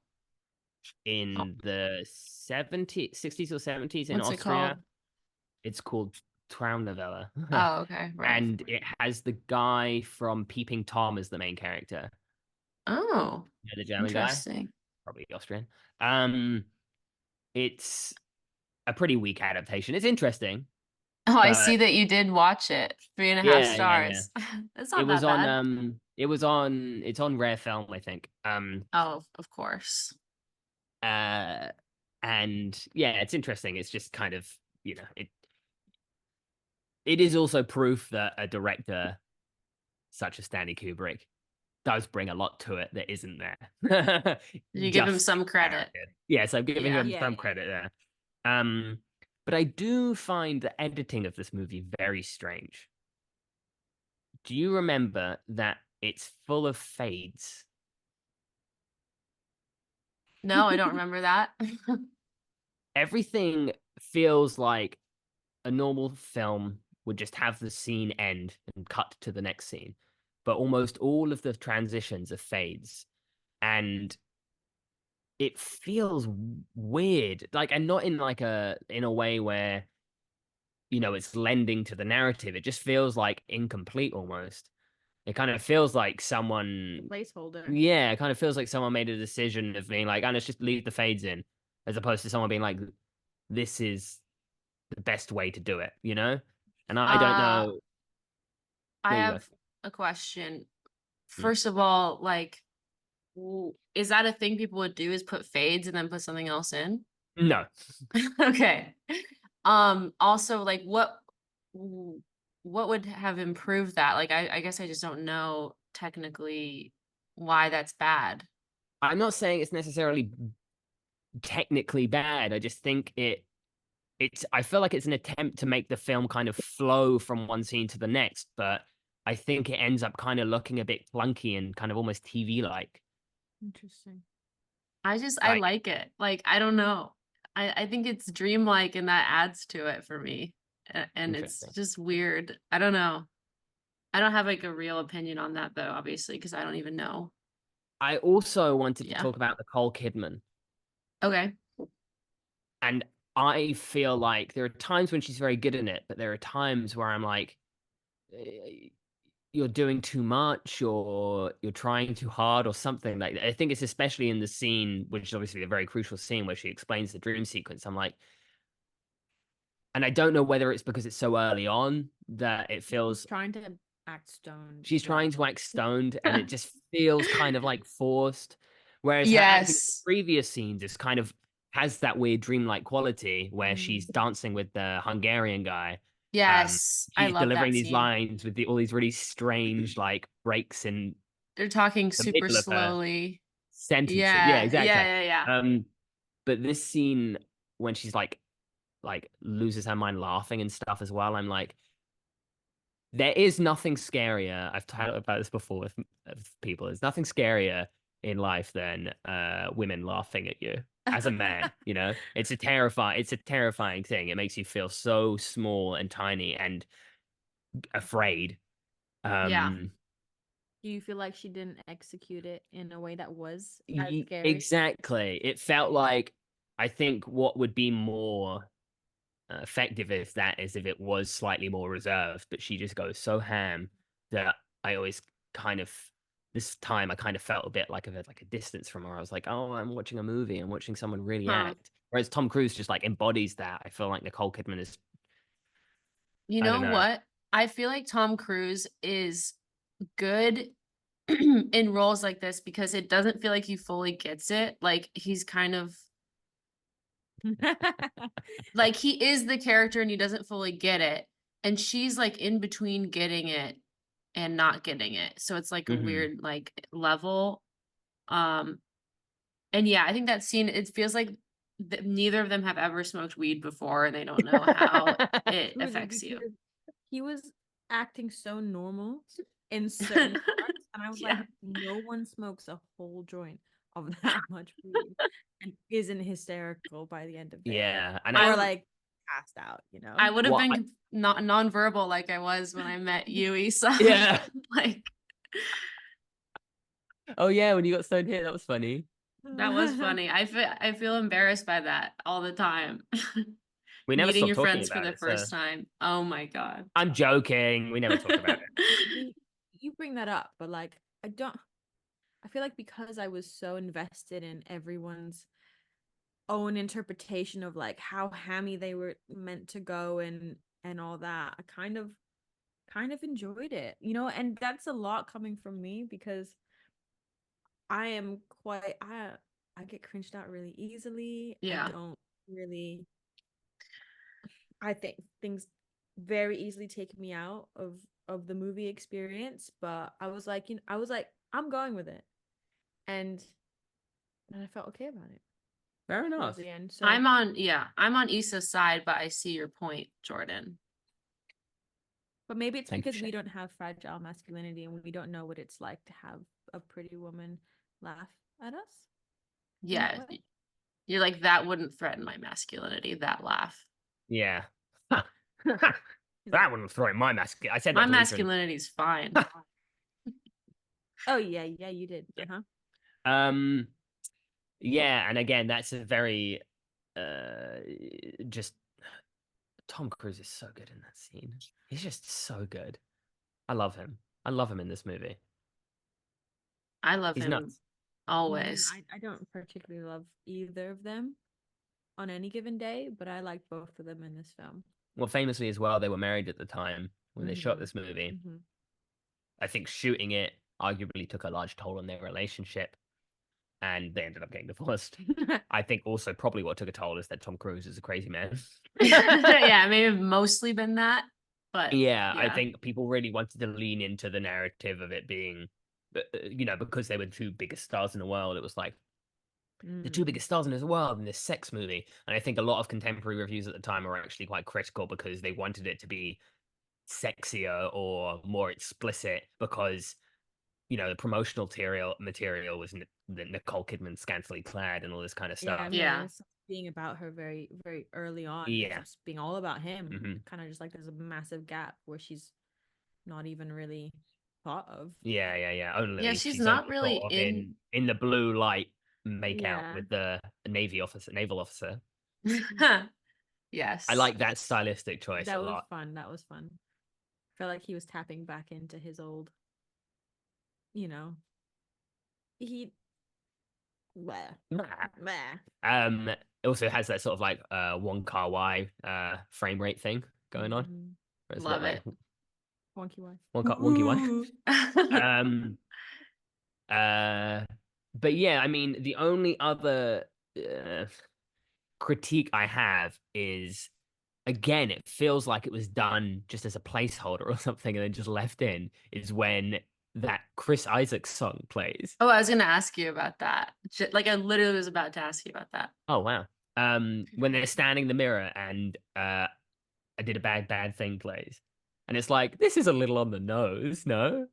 [SPEAKER 1] In the 70s, 60s or 70s in
[SPEAKER 2] what's it
[SPEAKER 1] Austria.
[SPEAKER 2] called?
[SPEAKER 1] It's called Traumnovelle.
[SPEAKER 2] Oh, okay, right.
[SPEAKER 1] And it has the guy from Peeping Tom as the main character.
[SPEAKER 2] Oh,
[SPEAKER 1] You know, the German guy,
[SPEAKER 2] interesting.
[SPEAKER 1] probably Austrian. Um, it's a pretty weak adaptation. It's interesting,
[SPEAKER 2] Oh, I
[SPEAKER 1] but
[SPEAKER 2] see that you did watch it. 3.5
[SPEAKER 1] yeah.
[SPEAKER 2] stars. That's
[SPEAKER 1] It
[SPEAKER 2] not
[SPEAKER 1] was
[SPEAKER 2] that
[SPEAKER 1] on
[SPEAKER 2] bad.
[SPEAKER 1] it's on Rare Film, I think.
[SPEAKER 2] Oh, of course.
[SPEAKER 1] Uh and yeah, it's interesting. It's just kind of, it is also proof that a director such as Stanley Kubrick does bring a lot to it that isn't there.
[SPEAKER 2] You give him
[SPEAKER 1] Just
[SPEAKER 2] some credit.
[SPEAKER 1] narrative. Yes, I'm giving
[SPEAKER 2] Yeah.
[SPEAKER 1] him
[SPEAKER 3] Yeah,
[SPEAKER 1] some
[SPEAKER 3] yeah.
[SPEAKER 1] credit there. But I do find the editing of this movie very strange. Do you remember that it's full of fades?
[SPEAKER 2] No, I don't remember that.
[SPEAKER 1] Everything feels like a normal film would just have the scene end and cut to the next scene. But almost all of the transitions are fades. And it feels weird. Like, and not in like in a way where, it's lending to the narrative. It just feels like incomplete almost. It kind of feels like someone,
[SPEAKER 3] Placeholder.
[SPEAKER 1] yeah, it kind of feels like someone made a decision of being like, "Oh, let's just leave the fades in," as opposed to someone being like, "This is the best way to do it," you know? And I don't
[SPEAKER 2] Uh,
[SPEAKER 1] know.
[SPEAKER 2] I
[SPEAKER 1] There you go.
[SPEAKER 2] have a question.
[SPEAKER 1] Mm.
[SPEAKER 2] First of all, like, is that a thing people would do, is put fades and then put something else in?
[SPEAKER 1] No,
[SPEAKER 2] Okay. Also, like, what would have improved that? Like, I guess I just don't know technically why that's bad.
[SPEAKER 1] I'm not saying it's necessarily technically bad. I just think I feel like it's an attempt to make the film kind of flow from one scene to the next, but I think it ends up kind of looking a bit clunky and kind of almost TV like.
[SPEAKER 3] Interesting.
[SPEAKER 2] I
[SPEAKER 1] Like,
[SPEAKER 2] like it. Like, I don't know. I think it's dreamlike and that adds to it for me. And it's
[SPEAKER 1] interesting.
[SPEAKER 2] just weird. I don't know. I don't have like a real opinion on that though, obviously, because I don't even know.
[SPEAKER 1] I also wanted to
[SPEAKER 2] Yeah.
[SPEAKER 1] talk about Nicole Kidman,
[SPEAKER 2] Okay.
[SPEAKER 1] and I feel like there are times when she's very good in it, but there are times where I'm like, you're doing too much, or you're trying too hard, or something like that. I think it's especially in the scene, which is obviously a very crucial scene where she explains the dream sequence. I'm like, and I don't know whether it's because it's so early on that it feels
[SPEAKER 3] Trying to act stoned
[SPEAKER 1] she's
[SPEAKER 3] as well.
[SPEAKER 1] trying to act stoned, and it just feels kind of like forced. Whereas her acting in the
[SPEAKER 2] Yes.
[SPEAKER 1] previous scenes is kind of has that weird dreamlike quality where she's
[SPEAKER 3] Mm.
[SPEAKER 1] dancing with the Hungarian guy. Um,
[SPEAKER 2] Yes. I
[SPEAKER 1] she's
[SPEAKER 2] love
[SPEAKER 1] delivering
[SPEAKER 2] that
[SPEAKER 1] these
[SPEAKER 2] scene.
[SPEAKER 1] lines with all these really strange like breaks in
[SPEAKER 2] They're talking
[SPEAKER 1] the
[SPEAKER 2] super
[SPEAKER 1] middle of her
[SPEAKER 2] slowly.
[SPEAKER 1] sentences. Yeah,
[SPEAKER 2] Yeah.
[SPEAKER 1] exactly.
[SPEAKER 2] Yeah. Yeah. Yeah.
[SPEAKER 1] But this scene when she's like loses her mind laughing and stuff as well, I'm like, there is nothing scarier. I've talked about this before with people. There's nothing scarier in life than women laughing at you as a man. You know, it's a terrifying thing. It makes you feel so small and tiny and afraid.
[SPEAKER 2] Yeah.
[SPEAKER 1] Um,
[SPEAKER 3] Do you feel like she didn't execute it in a way that was as scary?
[SPEAKER 1] exactly. It felt like I think what would be more effective is if it was slightly more reserved, but she just goes so ham that I always kind of this time I kind of felt a bit like a distance from her. I was like, oh, I'm watching a movie. I'm watching someone really
[SPEAKER 2] Huh.
[SPEAKER 1] act. Whereas Tom Cruise just like embodies that. I feel like Nicole Kidman is.
[SPEAKER 2] You
[SPEAKER 1] I don't
[SPEAKER 2] know
[SPEAKER 1] know.
[SPEAKER 2] what? I feel like Tom Cruise is good in roles like this because it doesn't feel like he fully gets it. Like he's kind of like he is the character and he doesn't fully get it. And she's like in between getting it and not getting it. So it's like a
[SPEAKER 1] Hmm.
[SPEAKER 2] weird like level. Um and yeah, I think that scene it feels like neither of them have ever smoked weed before and they don't know how it
[SPEAKER 3] Truly,
[SPEAKER 2] affects you.
[SPEAKER 3] because he was acting so normal in certain parts, and I was like,
[SPEAKER 2] Yeah.
[SPEAKER 3] no one smokes a whole joint of that much weed and isn't hysterical by the end of it,
[SPEAKER 1] Yeah, and
[SPEAKER 2] I
[SPEAKER 3] or
[SPEAKER 2] w-
[SPEAKER 3] like passed out, you know?
[SPEAKER 2] I would have
[SPEAKER 1] what?
[SPEAKER 2] been not nonverbal like I was when I met you, Isa.
[SPEAKER 1] Yeah.
[SPEAKER 2] Like
[SPEAKER 1] Oh yeah, when you got stoned here, that was funny.
[SPEAKER 2] that was funny. I feel embarrassed by that all the time.
[SPEAKER 1] We never
[SPEAKER 2] Meeting
[SPEAKER 1] stopped
[SPEAKER 2] your
[SPEAKER 1] talking
[SPEAKER 2] friends for
[SPEAKER 1] about
[SPEAKER 2] the
[SPEAKER 1] it. So
[SPEAKER 2] first time. Oh my God.
[SPEAKER 1] I'm joking. We never talked about it.
[SPEAKER 3] See, you bring that up, but like, I feel like because I was so invested in everyone's own interpretation of like how hammy they were meant to go and all that, I kind of enjoyed it, and that's a lot coming from me because I am quite I get cringed out really easily. I
[SPEAKER 2] Yeah.
[SPEAKER 3] don't really I think things very easily take me out of the movie experience, but I was like I'm going with it, and I felt okay about it
[SPEAKER 1] Fair
[SPEAKER 3] towards
[SPEAKER 1] enough.
[SPEAKER 3] the end. So,
[SPEAKER 2] I'm on Issa's side, but I see your point, Jordan.
[SPEAKER 3] but maybe it's
[SPEAKER 1] Thank you,
[SPEAKER 3] because we
[SPEAKER 1] Shane.
[SPEAKER 3] don't have fragile masculinity and we don't know what it's like to have a pretty woman laugh at us in that
[SPEAKER 2] Yeah.
[SPEAKER 3] way.
[SPEAKER 2] You're like, that wouldn't threaten my masculinity, that laugh.
[SPEAKER 1] Yeah.
[SPEAKER 3] He's like,
[SPEAKER 1] That wouldn't throw in my mask. I said
[SPEAKER 2] My
[SPEAKER 1] that to Ethan.
[SPEAKER 2] masculinity's fine.
[SPEAKER 3] oh yeah, yeah, you did.
[SPEAKER 1] Yeah.
[SPEAKER 3] Uh-huh.
[SPEAKER 1] Um. Yeah, and again, that's a very uh just Tom Cruise is so good in that scene. He's just so good. I love him. I love him in this movie.
[SPEAKER 2] I love
[SPEAKER 1] He's
[SPEAKER 2] him
[SPEAKER 1] nuts.
[SPEAKER 2] always.
[SPEAKER 3] I don't particularly love either of them on any given day, but I like both of them in this film.
[SPEAKER 1] Well, famously as well, they were married at the time when they shot
[SPEAKER 3] Mhm.
[SPEAKER 1] this movie.
[SPEAKER 3] Mhm.
[SPEAKER 1] I think shooting it arguably took a large toll on their relationship, and they ended up getting divorced. I think also probably what took a toll is that Tom Cruise is a crazy man.
[SPEAKER 2] Yeah, it may have mostly been that, but
[SPEAKER 1] Yeah, I think people really wanted to lean into the narrative of it being, because they were the two biggest stars in the world. It was like the two
[SPEAKER 3] Mm.
[SPEAKER 1] biggest stars in this world in this sex movie. And I think a lot of contemporary reviews at the time were actually quite critical because they wanted it to be sexier or more explicit because the promotional material was the Nicole Kidman scantily clad and all this kind of
[SPEAKER 3] Yeah, I
[SPEAKER 1] stuff.
[SPEAKER 3] mean,
[SPEAKER 2] Yeah.
[SPEAKER 3] it's being about her very, very early on. It
[SPEAKER 1] Yeah.
[SPEAKER 3] stops being all about him.
[SPEAKER 1] Mhm.
[SPEAKER 3] Kind of just like there's a massive gap where she's not even really thought of.
[SPEAKER 1] Yeah.
[SPEAKER 2] Yeah,
[SPEAKER 1] Only
[SPEAKER 2] she's
[SPEAKER 1] she's only
[SPEAKER 2] not really
[SPEAKER 1] thought of
[SPEAKER 2] in.
[SPEAKER 1] in the blue light make out
[SPEAKER 3] Yeah.
[SPEAKER 1] with the naval officer.
[SPEAKER 2] Yes.
[SPEAKER 1] I like that stylistic choice a
[SPEAKER 3] That was
[SPEAKER 1] lot.
[SPEAKER 3] fun. That was fun. Felt like he was tapping back into his old, you know, he, bleh, bleh.
[SPEAKER 1] It also has that sort of like one car Y frame rate thing going on.
[SPEAKER 3] Mhm.
[SPEAKER 1] Where it's a bit
[SPEAKER 2] Love
[SPEAKER 1] like
[SPEAKER 2] it.
[SPEAKER 3] Wonky wife.
[SPEAKER 1] wonky Y.
[SPEAKER 2] Ooh.
[SPEAKER 1] Uh but yeah, I mean the only other uh, critique I have is again, it feels like it was done just as a placeholder or something and then just left in is when that Chris Isaac song plays.
[SPEAKER 2] Oh, I was gonna ask you about that. Like I literally was about to ask you about that.
[SPEAKER 1] Oh wow. When they're standing in the mirror and I did a bad thing plays. And it's like, this is a little on the nose, no?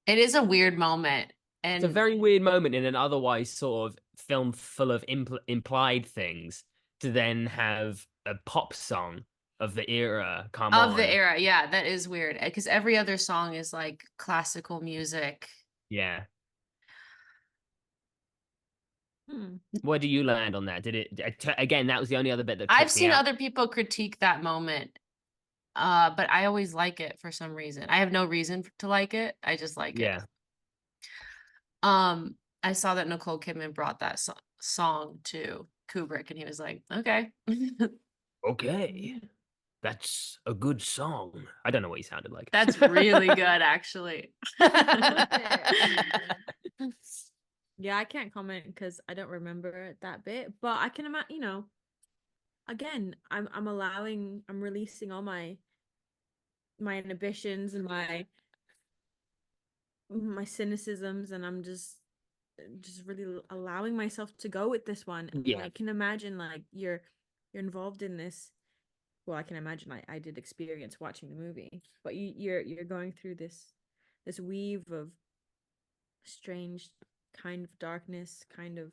[SPEAKER 2] It is a weird moment,
[SPEAKER 1] It's a
[SPEAKER 2] and
[SPEAKER 1] very weird moment in an otherwise sort of film full of implied things to then have a pop song of the era come
[SPEAKER 2] of the
[SPEAKER 1] on.
[SPEAKER 2] era, yeah, that is weird because every other song is like classical music.
[SPEAKER 1] Yeah.
[SPEAKER 3] Hmm.
[SPEAKER 1] Where do you land on that? Did it again? That was the only other bit that
[SPEAKER 2] I've
[SPEAKER 1] tripped me
[SPEAKER 2] seen
[SPEAKER 1] out.
[SPEAKER 2] other people critique that moment, but I always like it for some reason. I have no reason to like it. I just like it.
[SPEAKER 1] Yeah.
[SPEAKER 2] I saw that Nicole Kidman brought that song to Kubrick, and he was like, "Okay."
[SPEAKER 1] Okay. That's a good song. I don't know what he sounded like.
[SPEAKER 2] That's really good, actually.
[SPEAKER 3] Yeah, I can't comment because I don't remember that bit, but I can imagine, again, I'm releasing all my inhibitions and my cynicisms, and I'm just really allowing myself to go with this one. And
[SPEAKER 1] Yeah.
[SPEAKER 3] I can imagine like you're involved in this. Well, I can imagine I did experience watching the movie, but you're going through this weave of strange kind of darkness, kind of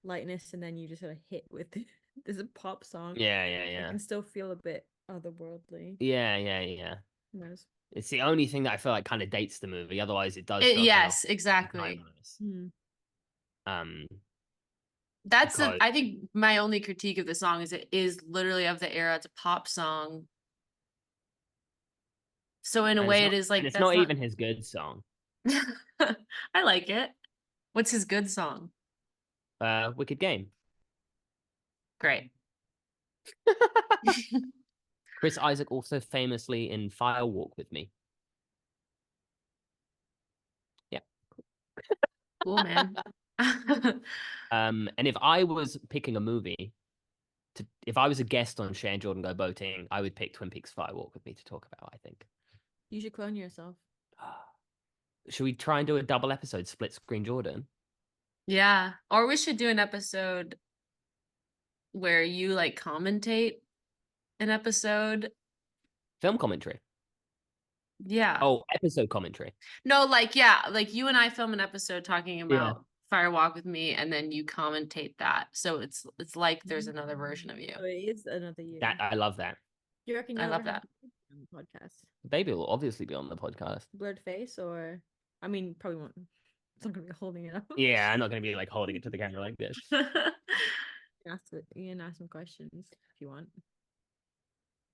[SPEAKER 3] lightness, and then you just sort of hit with this pop song. I
[SPEAKER 1] Yeah.
[SPEAKER 3] can still feel a bit otherworldly.
[SPEAKER 1] Yeah.
[SPEAKER 3] Who knows?
[SPEAKER 1] It's the only thing that I feel like kind of dates the movie. Otherwise, it does feel kind of
[SPEAKER 2] Yes, exactly.
[SPEAKER 1] timeless.
[SPEAKER 3] Hmm.
[SPEAKER 2] That's
[SPEAKER 1] Because
[SPEAKER 2] I think my only critique of the song is it is literally of the era. It's a pop song. So in a way, it is
[SPEAKER 1] and
[SPEAKER 2] like
[SPEAKER 1] it's
[SPEAKER 2] that's
[SPEAKER 1] not
[SPEAKER 2] not.
[SPEAKER 1] even his good song.
[SPEAKER 2] I like it. What's his good song?
[SPEAKER 1] Wicked Game.
[SPEAKER 2] Great.
[SPEAKER 1] Chris Isaac also famously in Fire Walk with Me. Yeah.
[SPEAKER 2] Cool, man.
[SPEAKER 1] And if I was picking a movie if I was a guest on Shane Jordan Go Boating, I would pick Twin Peaks Fire Walk with Me to talk about, I think.
[SPEAKER 3] You should clone yourself.
[SPEAKER 1] Should we try and do a double episode, split screen Jordan?
[SPEAKER 2] Yeah. Or we should do an episode where you like commentate an episode.
[SPEAKER 1] Film commentary.
[SPEAKER 2] Yeah.
[SPEAKER 1] Oh, episode commentary.
[SPEAKER 2] No, like, yeah, like you and I film an episode talking
[SPEAKER 1] Yeah.
[SPEAKER 2] about Fire Walk with Me, and then you commentate that. So it's like there's another version of you.
[SPEAKER 3] Oh, it is another year.
[SPEAKER 1] That I love that.
[SPEAKER 3] Do you reckon
[SPEAKER 2] I
[SPEAKER 3] you'll
[SPEAKER 2] love
[SPEAKER 3] ever have
[SPEAKER 2] that.
[SPEAKER 3] a on the podcast?
[SPEAKER 1] Baby will obviously be on the podcast.
[SPEAKER 3] Blurred face, or I mean, probably won't. It's not gonna be holding it up.
[SPEAKER 1] Yeah, I'm not going to be like holding it to the camera like this.
[SPEAKER 3] You can ask some questions if you want.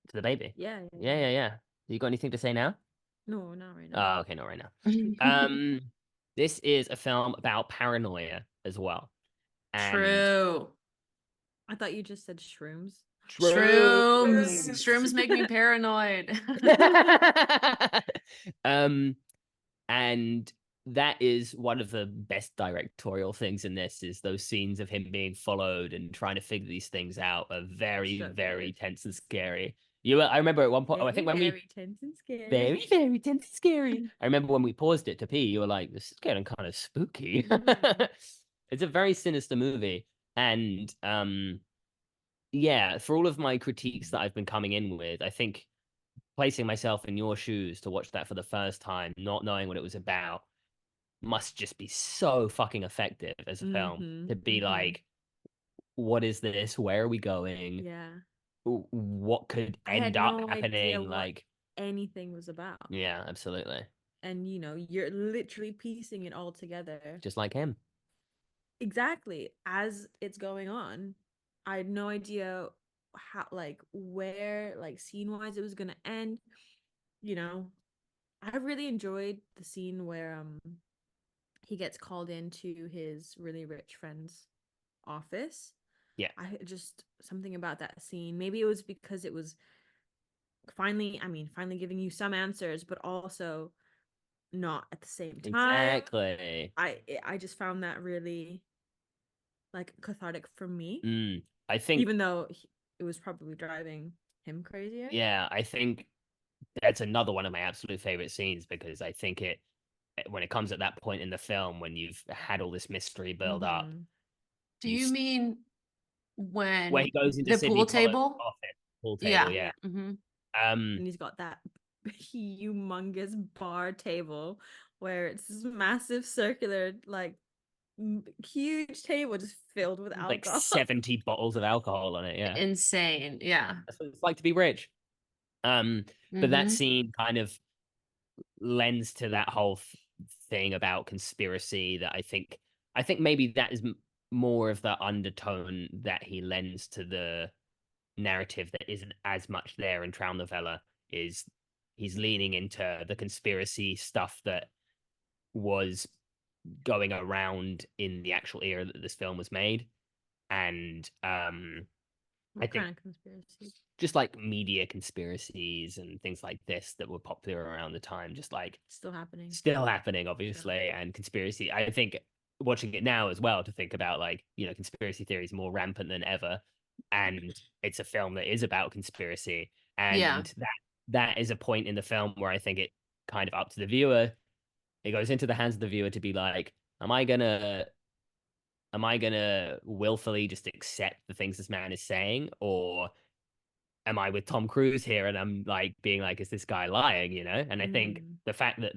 [SPEAKER 1] To the baby.
[SPEAKER 3] Yeah.
[SPEAKER 1] Yeah. You got anything to say now?
[SPEAKER 3] No, not right now.
[SPEAKER 1] Oh, okay, not right now. This is a film about paranoia as well. And
[SPEAKER 2] True.
[SPEAKER 3] I thought you just said shrooms.
[SPEAKER 2] Shrooms make me paranoid.
[SPEAKER 1] um, and that is one of the best directorial things in this is those scenes of him being followed and trying to figure these things out are very,
[SPEAKER 3] So
[SPEAKER 1] very
[SPEAKER 3] good.
[SPEAKER 1] tense and scary. I remember at one point, I think when we
[SPEAKER 3] Very tense and scary.
[SPEAKER 1] very, very tense and scary. I remember when we paused it to pee, you were like, this is getting kind of spooky. It's a very sinister movie. And yeah, for all of my critiques that I've been coming in with, I think placing myself in your shoes to watch that for the first time, not knowing what it was about, must just be so fucking effective as a film to be like, what is this? Where are we going?
[SPEAKER 3] Yeah.
[SPEAKER 1] What could
[SPEAKER 3] I had
[SPEAKER 1] end up
[SPEAKER 3] no idea
[SPEAKER 1] happening?
[SPEAKER 3] what
[SPEAKER 1] Like,
[SPEAKER 3] anything was about.
[SPEAKER 1] yeah, absolutely.
[SPEAKER 3] And you're literally piecing it all together.
[SPEAKER 1] Just like him.
[SPEAKER 3] Exactly. As it's going on. I had no idea how, like, where, like, scene-wise it was gonna end. I really enjoyed the scene where he gets called into his really rich friend's office.
[SPEAKER 1] Yeah.
[SPEAKER 3] I just something about that scene. Maybe it was because it was finally giving you some answers, but also not at the same time.
[SPEAKER 1] Exactly.
[SPEAKER 3] I just found that really like cathartic for me,
[SPEAKER 1] I think,
[SPEAKER 3] even though it was probably driving him crazier.
[SPEAKER 1] yeah, I think that's another one of my absolute favorite scenes because I think when it comes at that point in the film when you've had all this mystery build up,
[SPEAKER 2] Do you mean
[SPEAKER 1] where
[SPEAKER 2] when
[SPEAKER 1] he goes into
[SPEAKER 2] the
[SPEAKER 1] Sidney
[SPEAKER 2] pool
[SPEAKER 1] Pollard's
[SPEAKER 2] table?
[SPEAKER 1] office, pool table,
[SPEAKER 2] Yeah.
[SPEAKER 1] yeah.
[SPEAKER 2] hmm
[SPEAKER 3] And he's got that humongous bar table where it's this massive circular, like, huge table just filled with
[SPEAKER 1] Like
[SPEAKER 3] alcohol.
[SPEAKER 1] 70 bottles of alcohol on it, yeah.
[SPEAKER 2] Insane. Yeah.
[SPEAKER 1] That's what it's like to be rich. But that scene kind of lends to that whole thing about conspiracy that I think maybe that is more of the undertone that he lends to the narrative that isn't as much there in Traum Novella is he's leaning into the conspiracy stuff that was going around in the actual era that this film was made. And I
[SPEAKER 3] What
[SPEAKER 1] think
[SPEAKER 3] kind of conspiracy?
[SPEAKER 1] just like media conspiracies and things like this that were popular around the time, just like
[SPEAKER 3] Still happening,
[SPEAKER 1] obviously, and conspiracy. I think watching it now as well to think about like, conspiracy theories more rampant than ever. And it's a film that is about conspiracy.
[SPEAKER 2] Yeah.
[SPEAKER 1] And that is a point in the film where I think it kind of up to the viewer. It goes into the hands of the viewer to be like, am I gonna willfully just accept the things this man is saying, or am I with Tom Cruise here and I'm like being like, is this guy lying? And I think the fact that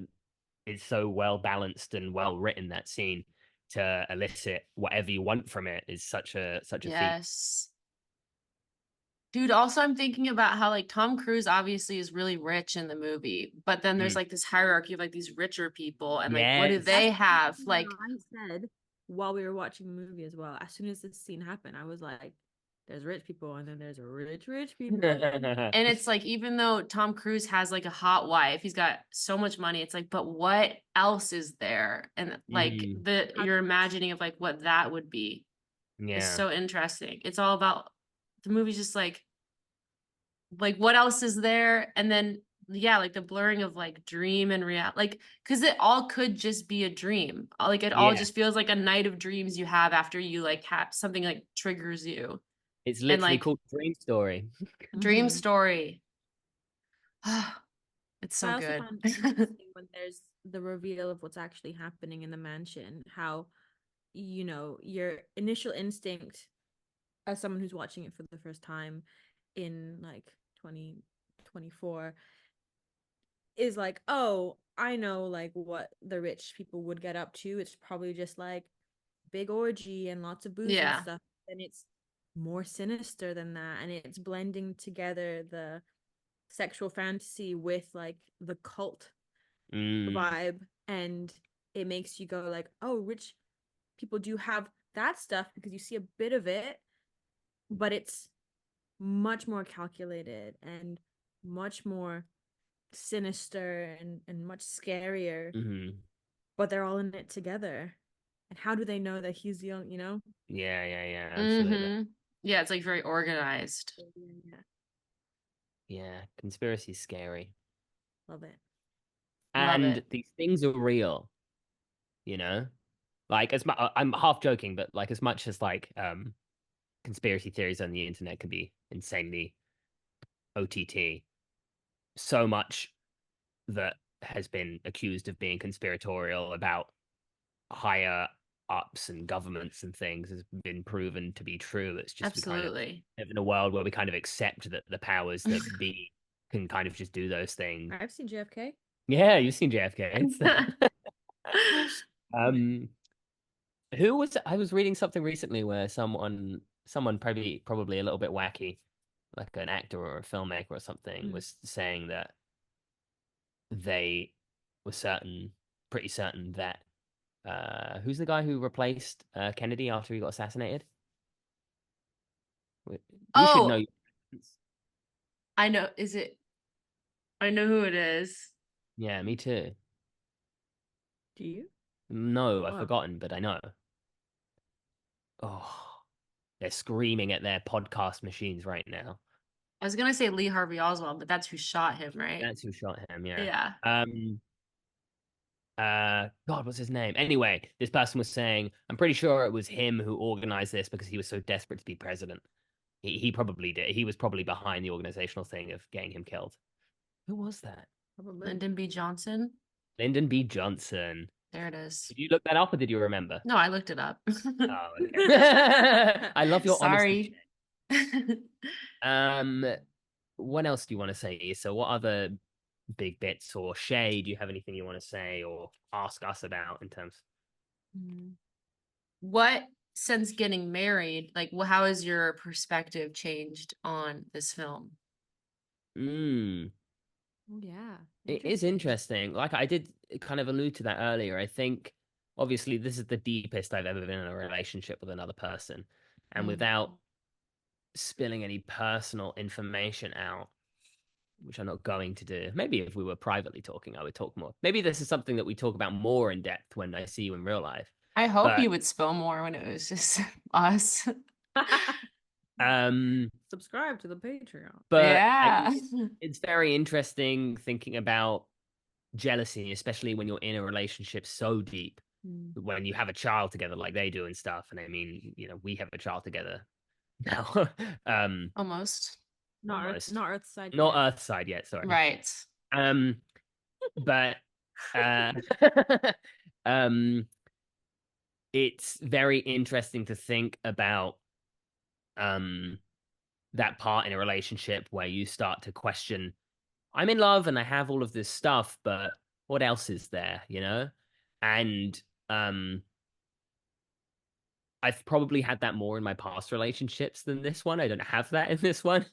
[SPEAKER 1] it's so well balanced and well written, that scene, to elicit whatever you want from it is such a feat.
[SPEAKER 2] Yes. Dude, also I'm thinking about how like Tom Cruise obviously is really rich in the movie, but then there's like this hierarchy of like these richer people and like what do
[SPEAKER 1] Yes.
[SPEAKER 2] they have? Like
[SPEAKER 3] I said while we were watching the movie as well, as soon as this scene happened, I was like, there's rich people and then there's rich people.
[SPEAKER 2] and it's like even though Tom Cruise has like a hot wife, he's got so much money, it's like, but what else is there? And like your imagining of like what that would be is so interesting. It's all about the movie's just like what else is there? And then yeah, like the blurring of like dream and reality, like because it all could just be a dream. Like it all just feels like a night of dreams you have after you like have something like triggers you.
[SPEAKER 1] It's literally
[SPEAKER 2] like,
[SPEAKER 1] called Dream Story.
[SPEAKER 2] Dream Story. It's
[SPEAKER 3] But
[SPEAKER 2] so
[SPEAKER 3] I also
[SPEAKER 2] good.
[SPEAKER 3] find it interesting when there's the reveal of what's actually happening in the mansion, how your initial instinct as someone who's watching it for the first time in like 2024 is like, oh, I know like what the rich people would get up to. It's probably just like big orgy and lots of booze and stuff. And it's more sinister than that, and it's blending together the sexual fantasy with like the cult vibe, and it makes you go like, oh, rich people do have that stuff, because you see a bit of it, but it's much more calculated and much more sinister and much scarier,
[SPEAKER 1] Hmm.
[SPEAKER 3] but they're all in it together. And how do they know that he's the only, you know?
[SPEAKER 1] Yeah, absolutely.
[SPEAKER 2] Yeah, it's like very organized.
[SPEAKER 3] Yeah,
[SPEAKER 1] Yeah, conspiracy's scary.
[SPEAKER 3] love it.
[SPEAKER 2] Love
[SPEAKER 1] And
[SPEAKER 2] it.
[SPEAKER 1] these things are real, you know? Like as much I'm half joking, but like as much as like conspiracy theories on the internet can be insanely OTT, so much that has been accused of being conspiratorial about higher ups and governments and things has been proven to be true. It's just we kind of
[SPEAKER 2] Absolutely.
[SPEAKER 1] live in a world where we kind of accept that the powers that be can kind of just do those things.
[SPEAKER 3] I've seen JFK.
[SPEAKER 1] Yeah, you've seen JFK. um, who was I was reading something recently where someone probably a little bit wacky, like an actor or a filmmaker or something, was saying that they were pretty certain that who's the guy who replaced Kennedy after he got assassinated? You should know.
[SPEAKER 2] Oh, I know. I know who it is.
[SPEAKER 1] Yeah, me too.
[SPEAKER 3] Do you?
[SPEAKER 1] No, I've
[SPEAKER 3] Oh.
[SPEAKER 1] forgotten, but I know. Oh, they're screaming at their podcast machines right now.
[SPEAKER 2] I was gonna say Lee Harvey Oswald, but that's who shot him, right?
[SPEAKER 1] That's who shot him, yeah.
[SPEAKER 2] Yeah.
[SPEAKER 1] God, what's his name? Anyway, this person was saying, I'm pretty sure it was him who organized this because he was so desperate to be president. He probably did. He was probably behind the organizational thing of getting him killed. Who was that?
[SPEAKER 3] Probably.
[SPEAKER 2] Lyndon B. Johnson.
[SPEAKER 1] Lyndon B. Johnson.
[SPEAKER 2] There it is.
[SPEAKER 1] Did you look that up or did you remember?
[SPEAKER 2] No, I looked it up.
[SPEAKER 1] Oh, okay. I love your honesty.
[SPEAKER 2] Sorry.
[SPEAKER 1] What else do you want to say? So, what other big bits or Shay? Do you have anything you want to say or ask us about in terms?
[SPEAKER 2] What, since getting married, like, how has your perspective changed on this film?
[SPEAKER 3] Oh, yeah.
[SPEAKER 1] It is interesting. Like I did kind of allude to that earlier. I think obviously this is the deepest I've ever been in a relationship with another person. And without spilling any personal information out, which I'm not going to do. Maybe if we were privately talking, I would talk more. Maybe this is something that we talk about more in depth when I see you in real life.
[SPEAKER 2] I hope
[SPEAKER 1] But
[SPEAKER 2] you would spill more when it was just us.
[SPEAKER 3] Subscribe to the Patreon.
[SPEAKER 1] but
[SPEAKER 2] Yeah.
[SPEAKER 1] it's very interesting thinking about jealousy, especially when you're in a relationship so deep, when you have a child together like they do and stuff. And I mean, we have a child together now.
[SPEAKER 2] Almost.
[SPEAKER 3] Not
[SPEAKER 1] Almost.
[SPEAKER 3] not Earthside.
[SPEAKER 1] Not
[SPEAKER 3] yet.
[SPEAKER 1] Earthside yet, sorry.
[SPEAKER 2] Right.
[SPEAKER 1] But it's very interesting to think about that part in a relationship where you start to question, I'm in love and I have all of this stuff, but what else is there, And I've probably had that more in my past relationships than this one. I don't have that in this one,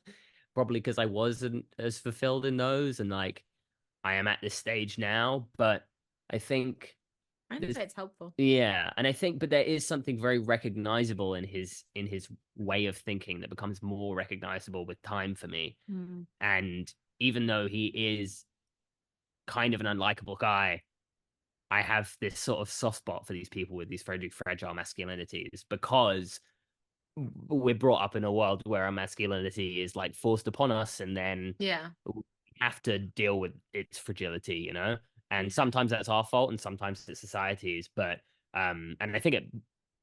[SPEAKER 1] probably because I wasn't as fulfilled in those, and like I am at this stage now. But I think
[SPEAKER 3] I'd say it's helpful.
[SPEAKER 1] yeah, and I think, but there is something very recognizable in his way of thinking that becomes more recognizable with time for me. And even though he is kind of an unlikable guy, I have this sort of soft spot for these people with these very fragile masculinities because we're brought up in a world where our masculinity is like forced upon us, and then we have to deal with its fragility, and sometimes that's our fault and sometimes it's society's. But and I think it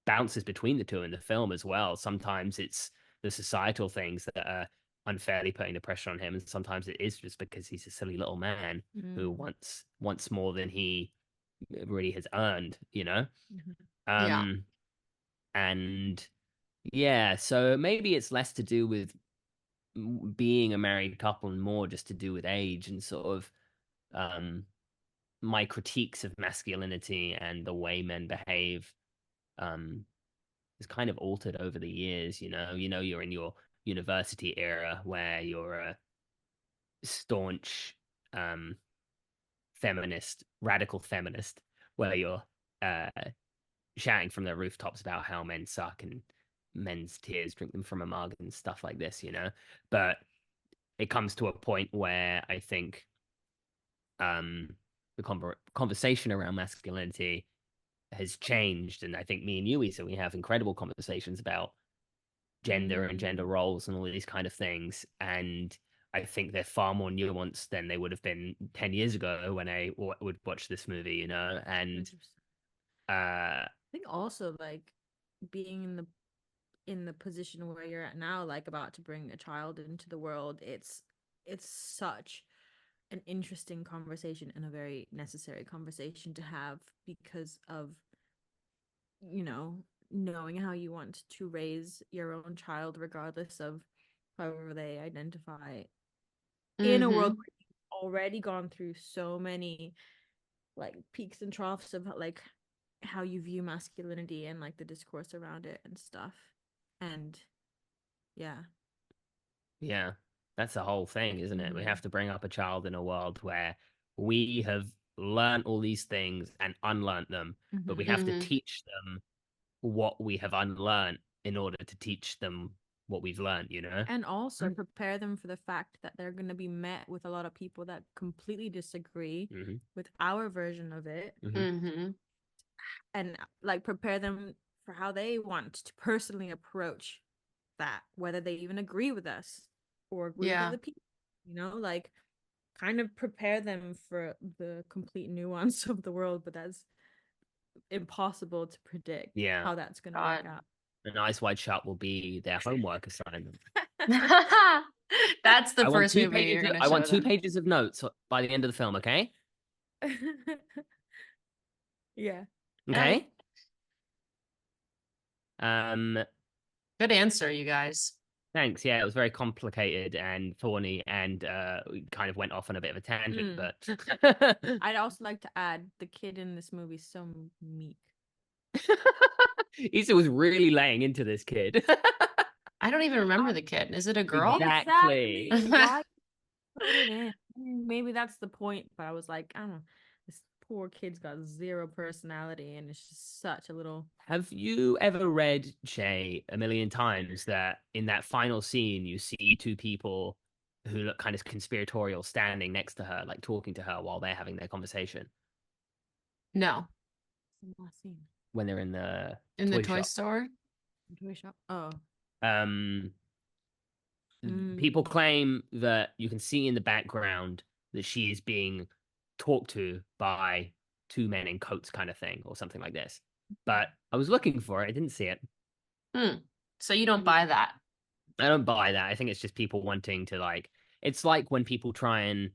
[SPEAKER 1] bounces between the two in the film as well. Sometimes it's the societal things that are unfairly putting the pressure on him, and sometimes it is just because he's a silly little man who wants more than he really has earned, and yeah, so maybe it's less to do with being a married couple and more just to do with age and sort of my critiques of masculinity and the way men behave is kind of altered over the years. You're in your university era where you're a staunch radical feminist, where you're shouting from the rooftops about how men suck and men's tears drink them from a mug and stuff like this, But it comes to a point where I think the conversation around masculinity has changed. And I think me and you, Isa, we have incredible conversations about gender and gender roles and all these kind of things. And I think they're far more nuanced than they would have been 10 years ago when I would watch this movie, you know? And
[SPEAKER 3] I think also like being in the position where you're at now, like about to bring a child into the world, it's such an interesting conversation and a very necessary conversation to have because of, you know, knowing how you want to raise your own child regardless of however they identify in a world where you've already gone through so many like peaks and troughs of like how you view masculinity and like the discourse around it and stuff. And yeah.
[SPEAKER 1] That's the whole thing, isn't it? We have to bring up a child in a world where we have learned all these things and unlearned them, but we have to teach them what we have unlearned in order to teach them what we've learned, you know?
[SPEAKER 3] And also prepare them for the fact that they're going to be met with a lot of people that completely disagree with our version of it. And like prepare them for how they want to personally approach that, whether they even agree with us or agree with other people, you know, like kind of prepare them for the complete nuance of the world. But that's impossible to predict how that's going to work out.
[SPEAKER 1] An Eyes Wide Shut will be their homework assignment.
[SPEAKER 2] That's the first movie you're going to show
[SPEAKER 1] I want 2
[SPEAKER 2] them.
[SPEAKER 1] pages of notes by the end of the film, okay?
[SPEAKER 3] Yeah.
[SPEAKER 1] Okay.
[SPEAKER 2] Good answer, you guys.
[SPEAKER 1] Thanks. Yeah, it was very complicated and thorny, and we kind of went off on a bit of a tangent. But
[SPEAKER 3] I'd also like to add the kid in this movie is so meek.
[SPEAKER 1] Issa was really laying into this kid.
[SPEAKER 2] I don't even remember the kid. Is it a girl?
[SPEAKER 1] Exactly.
[SPEAKER 3] Why put it in? Maybe that's the point, but I was like, I don't know. This poor kid's got zero personality, and it's just such a little.
[SPEAKER 1] Have you ever read, Shay, a million times that in that final scene you see 2 people who look kind of conspiratorial standing next to her, like talking to her while they're having their conversation?
[SPEAKER 2] No.
[SPEAKER 1] When they're in the
[SPEAKER 2] toy store?
[SPEAKER 3] Toy shop? Oh.
[SPEAKER 1] People claim that you can see in the background that she is being talked to by 2 men in coats kind of thing or something like this. But I was looking for it. I didn't see it.
[SPEAKER 2] So you don't buy that?
[SPEAKER 1] I don't buy that. I think it's just people wanting to like, it's like when people try and,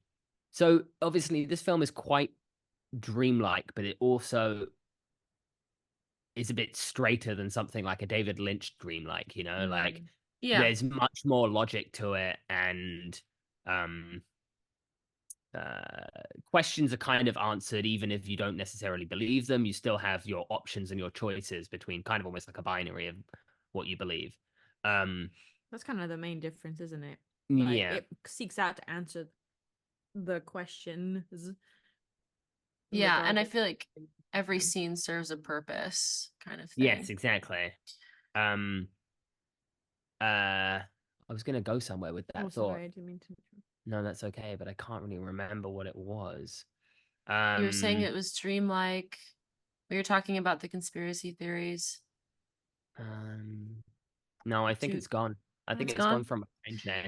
[SPEAKER 1] so obviously this film is quite dreamlike, but it also is a bit straighter than something like a David Lynch dreamlike, you know, like there's much more logic to it, and questions are kind of answered even if you don't necessarily believe them. You still have your options and your choices between kind of almost like a binary of what you believe.
[SPEAKER 3] That's kind of the main difference, isn't it? Like, it seeks out to answer the questions.
[SPEAKER 2] Yeah, and I feel like every scene serves a purpose, kind of thing.
[SPEAKER 1] Yes, exactly. I was gonna go somewhere with that thought.
[SPEAKER 3] Sorry, I didn't mean to.
[SPEAKER 1] No, that's okay, but I can't really remember what it was.
[SPEAKER 2] You were saying it was dreamlike. We were talking about the conspiracy theories.
[SPEAKER 1] No, I think it's gone. I think it's gone from my mind now.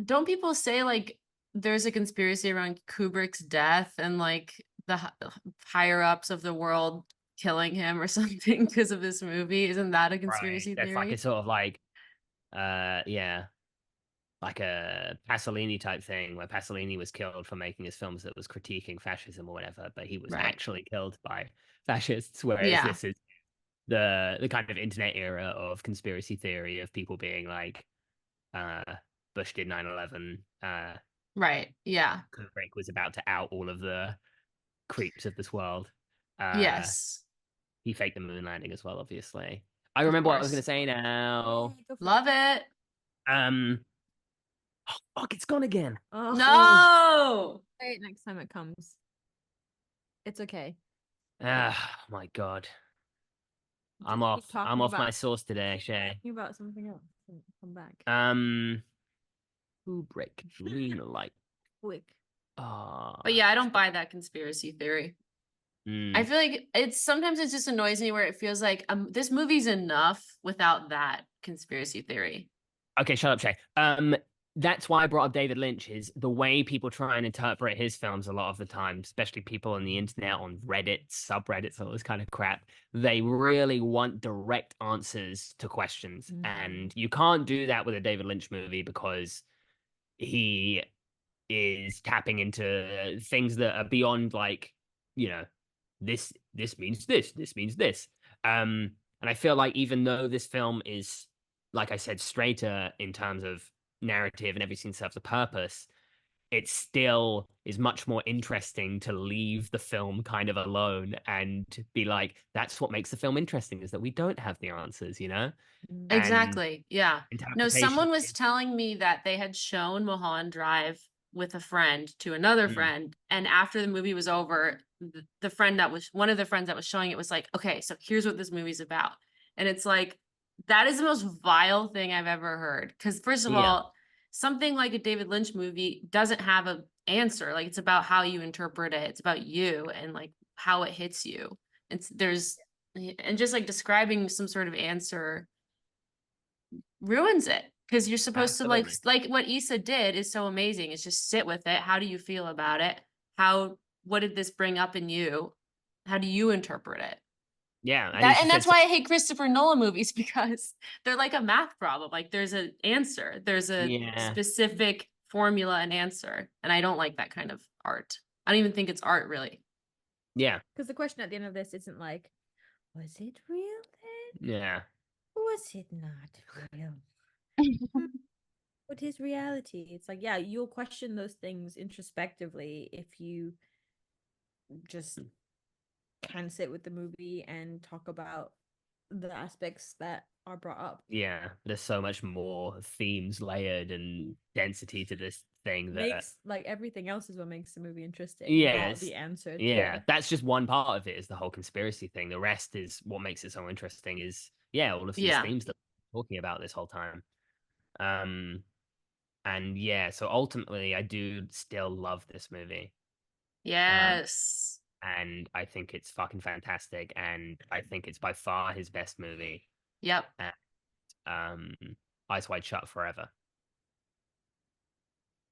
[SPEAKER 2] Don't people say like there's a conspiracy around Kubrick's death and like the higher ups of the world killing him or something because of this movie? Isn't that a conspiracy theory?
[SPEAKER 1] That's like a sort of like, like a Pasolini type thing where Pasolini was killed for making his films that was critiquing fascism or whatever, but he was actually killed by fascists. Whereas this is the kind of internet era of conspiracy theory of people being like, Bush did 9/11.
[SPEAKER 2] Right. Yeah.
[SPEAKER 1] Kubrick was about to out all of the creeps of this world.
[SPEAKER 2] Yes.
[SPEAKER 1] He faked the moon landing as well, obviously. I remember what I was going to say now.
[SPEAKER 2] Love it.
[SPEAKER 1] Oh, fuck, it's gone again.
[SPEAKER 2] Oh. No.
[SPEAKER 3] Say it next time it comes. It's okay.
[SPEAKER 1] My God. I'm off. I'm off my sauce today, Shay.
[SPEAKER 3] Talking about something else. Come back.
[SPEAKER 1] Kubrick, Dreamlike.
[SPEAKER 3] Quick.
[SPEAKER 2] But yeah, I don't buy that conspiracy theory. I
[SPEAKER 1] Mm.
[SPEAKER 2] feel like sometimes it just annoys me where it feels like this movie's enough without that conspiracy theory.
[SPEAKER 1] Okay, shut up, Shay. That's why I brought up David Lynch, is the way people try and interpret his films a lot of the time, especially people on the internet, on Reddit, subreddits, all this kind of crap. They really want direct answers to questions. And you can't do that with a David Lynch movie because he is tapping into things that are beyond, like, you know, this means this means this. And I feel like even though this film is, like I said, straighter in terms of narrative and everything serves a purpose, it still is much more interesting to leave the film kind of alone and be like, that's what makes the film interesting, is that we don't have the answers, you know? And
[SPEAKER 2] Exactly. Yeah. No,
[SPEAKER 1] interpretation
[SPEAKER 2] someone was
[SPEAKER 1] is,
[SPEAKER 2] telling me that they had shown Mulholland Drive with a friend to another
[SPEAKER 1] mm,
[SPEAKER 2] friend, and after the movie was over, the friend that was one of the friends that was showing it was like, "Okay, so here's what this movie's about." And it's like that is the most vile thing I've ever heard. Because first of
[SPEAKER 1] yeah,
[SPEAKER 2] all, something like a David Lynch movie doesn't have an answer. Like it's about how you interpret it. It's about you and like how it hits you. It's there's and just like describing some sort of answer ruins it because you're supposed to
[SPEAKER 1] absolutely.
[SPEAKER 2] like what Issa did is so amazing. It's just sit with it. How do you feel about it? What did this bring up in you? How do you interpret it?
[SPEAKER 1] Yeah, and
[SPEAKER 2] That
[SPEAKER 1] Issa
[SPEAKER 2] and
[SPEAKER 1] said
[SPEAKER 2] that's
[SPEAKER 1] so.
[SPEAKER 2] why I hate Christopher Nolan movies because they're like a math problem. Like there's an answer. There's a
[SPEAKER 1] Yeah,
[SPEAKER 2] specific formula and answer. And I don't like that kind of art. I don't even think it's art really.
[SPEAKER 1] yeah,
[SPEAKER 3] Because the question at the end of this isn't like, was it real then?
[SPEAKER 1] yeah,
[SPEAKER 3] Or was it not real? What is reality? It's like, yeah, you'll question those things introspectively if you just kind of sit with the movie and talk about the aspects that are brought up.
[SPEAKER 1] yeah. There's so much more themes layered and density to this thing that,
[SPEAKER 3] Makes like everything else is what makes the movie interesting, not
[SPEAKER 1] yes,
[SPEAKER 3] the answer to
[SPEAKER 1] yeah, that's just one part of it, is the whole conspiracy thing. The rest is what makes it so interesting, is, yeah, all of these
[SPEAKER 2] Yeah.
[SPEAKER 1] themes that we're talking about this whole time. Um, and yeah, so ultimately, I do still love this movie. Um,
[SPEAKER 2] Yes.
[SPEAKER 1] and I think it's fucking fantastic, and I think it's by far his best movie.
[SPEAKER 2] Yep.
[SPEAKER 1] And, Eyes Wide Shut forever.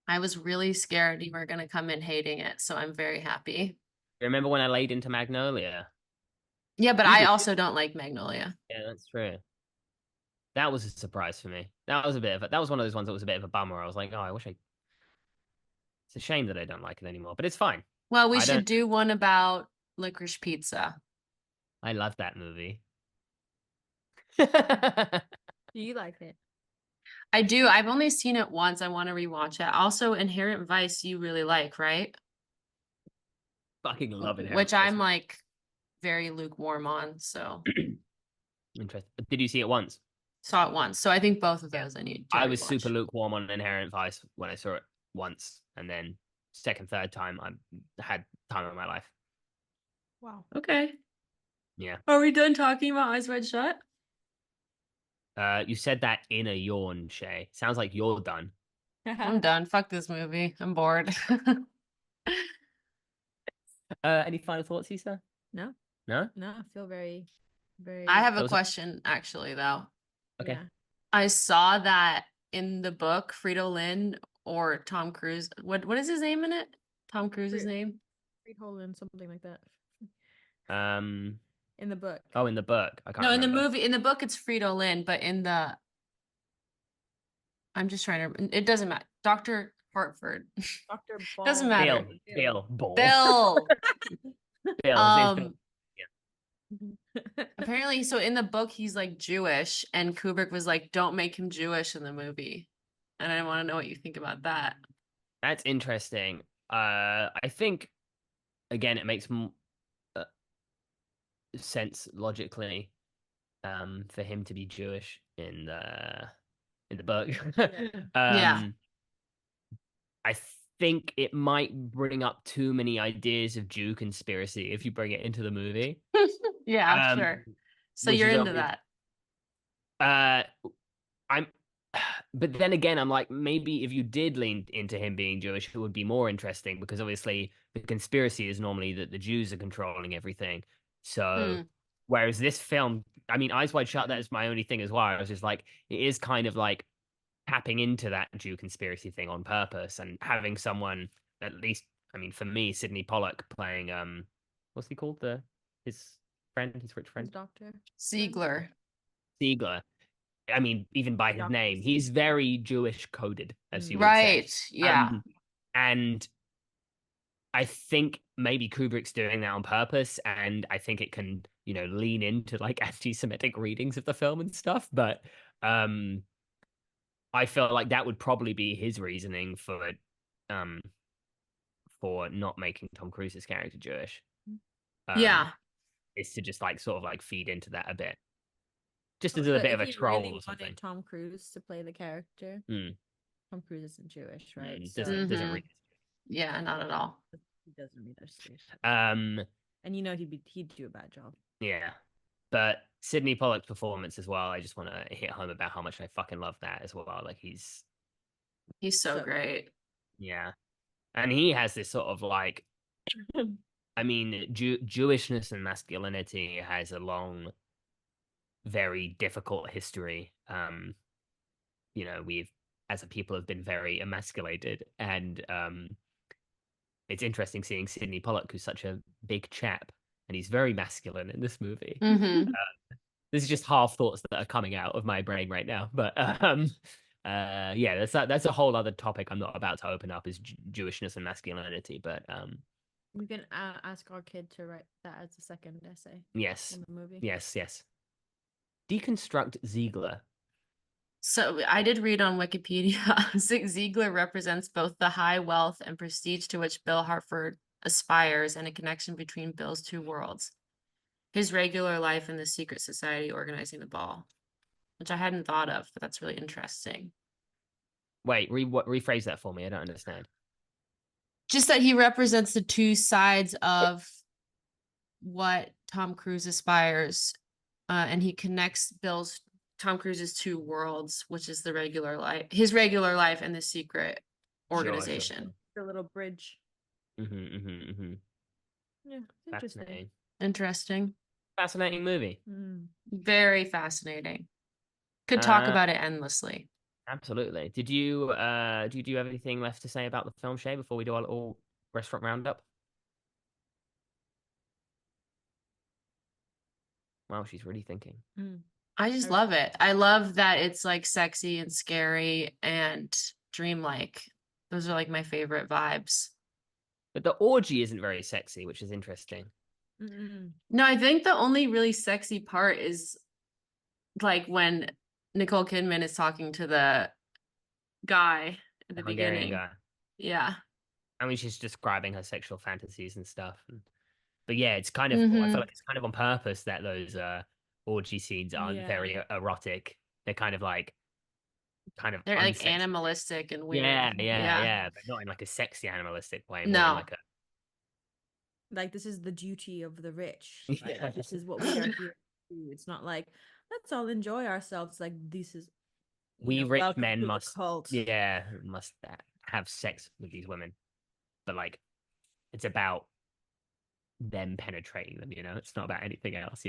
[SPEAKER 2] I was really scared you were going to come in hating it, so I'm very happy.
[SPEAKER 1] Remember when I laid into Magnolia?
[SPEAKER 2] Yeah, but
[SPEAKER 1] You
[SPEAKER 2] I
[SPEAKER 1] did.
[SPEAKER 2] also don't like Magnolia.
[SPEAKER 1] Yeah, that's true. That was a surprise for me. That was one of those ones that was a bit of a bummer. I was like, oh, I wish I. It's a shame that I don't like it anymore, but it's fine.
[SPEAKER 2] Well, we
[SPEAKER 1] I
[SPEAKER 2] should
[SPEAKER 1] don't.
[SPEAKER 2] do one about licorice pizza.
[SPEAKER 1] I love that movie.
[SPEAKER 3] Do you like it?
[SPEAKER 2] I do. I've only seen it once. I want to rewatch it. Also, Inherent Vice you really like, right?
[SPEAKER 1] Fucking love it.
[SPEAKER 2] Which I'm like very lukewarm on, so
[SPEAKER 1] Interesting. Did you see it once?
[SPEAKER 2] saw it once. So I think both of
[SPEAKER 1] Yeah.
[SPEAKER 2] those I need to
[SPEAKER 1] I was super
[SPEAKER 2] rewatch.
[SPEAKER 1] lukewarm on Inherent Vice when I saw it once, and then second, third time, I had time of my life.
[SPEAKER 3] Wow.
[SPEAKER 2] Okay.
[SPEAKER 1] Yeah.
[SPEAKER 2] Are we done talking about Eyes Wide Shut?
[SPEAKER 1] You said that in a yawn, Shay. Sounds like you're done.
[SPEAKER 2] I'm done. Fuck this movie. I'm bored.
[SPEAKER 1] Any final thoughts, Issa?
[SPEAKER 3] No,
[SPEAKER 1] No?
[SPEAKER 3] no, I feel very, very.
[SPEAKER 2] I have a
[SPEAKER 1] Those are
[SPEAKER 2] question actually though.
[SPEAKER 1] okay.
[SPEAKER 3] Yeah.
[SPEAKER 2] I saw that in the book, Frito Lynn or Tom Cruise. What is his name in it? Tom Cruise's
[SPEAKER 3] Fre-
[SPEAKER 2] name?
[SPEAKER 3] Freehold and something like that
[SPEAKER 1] Um.
[SPEAKER 3] in the book.
[SPEAKER 1] Oh, in the book, I can't
[SPEAKER 2] No, in the
[SPEAKER 1] remember.
[SPEAKER 2] movie, in the book, it's Frito Lynn, but in the, I'm just trying to, it doesn't matter. Dr. Hartford.
[SPEAKER 3] Dr.
[SPEAKER 2] Doesn't
[SPEAKER 3] Ball.
[SPEAKER 2] matter.
[SPEAKER 1] Bill, Ball.
[SPEAKER 2] Bill.
[SPEAKER 1] Bill. His name's Bill.
[SPEAKER 2] Apparently, so in the book, he's like Jewish, and Kubrick was like, don't make him Jewish in the movie. And I want to know what you think about that.
[SPEAKER 1] That's interesting. I think again, it makes uh, sense logically, for him to be Jewish in the book.
[SPEAKER 2] Yeah.
[SPEAKER 1] I think it might bring up too many ideas of Jew conspiracy if you bring it into the movie.
[SPEAKER 2] Yeah,
[SPEAKER 1] Um,
[SPEAKER 2] sure. So
[SPEAKER 1] which
[SPEAKER 2] you're
[SPEAKER 1] is
[SPEAKER 2] into
[SPEAKER 1] obvious.
[SPEAKER 2] that.
[SPEAKER 1] Uh, I'm but then again, I'm like, maybe if you did lean into him being Jewish, it would be more interesting because obviously the conspiracy is normally that the Jews are controlling everything. So,
[SPEAKER 2] Mm.
[SPEAKER 1] whereas this film, I mean, Eyes Wide Shut, that is my only thing as well. I was just like, it is kind of like tapping into that Jew conspiracy thing on purpose and having someone, at least, I mean, for me, Sidney Pollack playing, what's he called? His friend, his rich
[SPEAKER 3] His
[SPEAKER 1] friend?
[SPEAKER 3] doctor.
[SPEAKER 2] Ziegler.
[SPEAKER 1] Siegler. I mean, even by his
[SPEAKER 3] Dr.
[SPEAKER 1] name, he's very Jewish coded, as you would say.
[SPEAKER 2] Right. Yeah.
[SPEAKER 1] And I think maybe Kubrick's doing that on purpose, and I think it can, lean into like anti-Semitic readings of the film and stuff. But um, I feel like that would probably be his reasoning um, for not making Tom Cruise's character Jewish.
[SPEAKER 2] Yeah.
[SPEAKER 1] Is to just like sort of like feed into that a bit, just
[SPEAKER 3] Oh,
[SPEAKER 1] as
[SPEAKER 3] so
[SPEAKER 1] a bit
[SPEAKER 3] if
[SPEAKER 1] of a
[SPEAKER 3] he
[SPEAKER 1] troll
[SPEAKER 3] really
[SPEAKER 1] or something.
[SPEAKER 3] wanted Tom Cruise to play the character,
[SPEAKER 1] Mm,
[SPEAKER 3] Tom Cruise isn't Jewish, right? So
[SPEAKER 1] doesn't
[SPEAKER 2] Mhm.
[SPEAKER 1] read.
[SPEAKER 2] Yeah, not at all.
[SPEAKER 3] he doesn't read our stage.
[SPEAKER 1] Um,
[SPEAKER 3] And he'd do a bad job.
[SPEAKER 1] yeah, but Sidney Pollack's performance as well. I just want to hit home about how much I fucking love that as well. Like
[SPEAKER 2] He's so
[SPEAKER 3] So-
[SPEAKER 2] great.
[SPEAKER 1] yeah, and he has this sort of like, I mean, Jewishness and masculinity has a long, very difficult history. We've as a people have been very emasculated, and it's interesting seeing Sidney Pollack, who's such a big chap, and he's very masculine in this movie.
[SPEAKER 2] Hmm.
[SPEAKER 1] This is just half thoughts that are coming out of my brain right now, but yeah, that's a whole other topic I'm not about to open up, is Jewishness and masculinity. But
[SPEAKER 3] We can ask our kid to write that as a second essay
[SPEAKER 1] yes,
[SPEAKER 3] in the movie.
[SPEAKER 1] yes. Deconstruct Ziegler.
[SPEAKER 2] So I did read on Wikipedia, Ziegler represents both the high wealth and prestige to which Bill Hartford aspires and a connection between Bill's two worlds. His regular life and the secret society organizing the ball, which I hadn't thought of, but that's really interesting.
[SPEAKER 1] Wait, rephrase that for me. I don't understand.
[SPEAKER 2] Just that he represents the two sides of what Tom Cruise aspires, and he connects Tom Cruise's two worlds, which is his regular life and the secret
[SPEAKER 1] Sure.
[SPEAKER 2] organization.
[SPEAKER 3] The little bridge.
[SPEAKER 1] Mm-hmm.
[SPEAKER 3] Yeah, it's interesting.
[SPEAKER 1] Fascinating movie.
[SPEAKER 2] Very fascinating. Could talk about it endlessly.
[SPEAKER 1] Absolutely. Do you have anything left to say about the film, Shay, before we do our little restaurant roundup? Wow, she's really thinking.
[SPEAKER 2] I just love it. I love that it's like sexy and scary and dreamlike. Those are like my favorite vibes.
[SPEAKER 1] But the orgy isn't very sexy, which is interesting.
[SPEAKER 2] No, I think the only really sexy part is like when Nicole Kidman is talking to the guy at the
[SPEAKER 1] Hungarian
[SPEAKER 2] beginning.
[SPEAKER 1] guy.
[SPEAKER 2] Yeah.
[SPEAKER 1] I mean, she's describing her sexual fantasies and stuff. But yeah, it's kind of,
[SPEAKER 2] Mm-hmm.
[SPEAKER 1] I feel like it's kind of on purpose that those orgy scenes aren't very erotic. They're kind of
[SPEAKER 2] They're like
[SPEAKER 1] unsexy.
[SPEAKER 2] animalistic and weird.
[SPEAKER 1] Yeah, but not in like a sexy animalistic way. More
[SPEAKER 2] No.
[SPEAKER 1] in like a
[SPEAKER 3] like this is the duty of the rich.
[SPEAKER 1] Yeah.
[SPEAKER 3] Like, this is what we are here to do. It's not like let's all enjoy ourselves. Like this is
[SPEAKER 1] we rich
[SPEAKER 3] welcome
[SPEAKER 1] men
[SPEAKER 3] to the
[SPEAKER 1] must
[SPEAKER 3] cult.
[SPEAKER 1] must have sex with these women, but like it's about them penetrating them. It's not about anything else.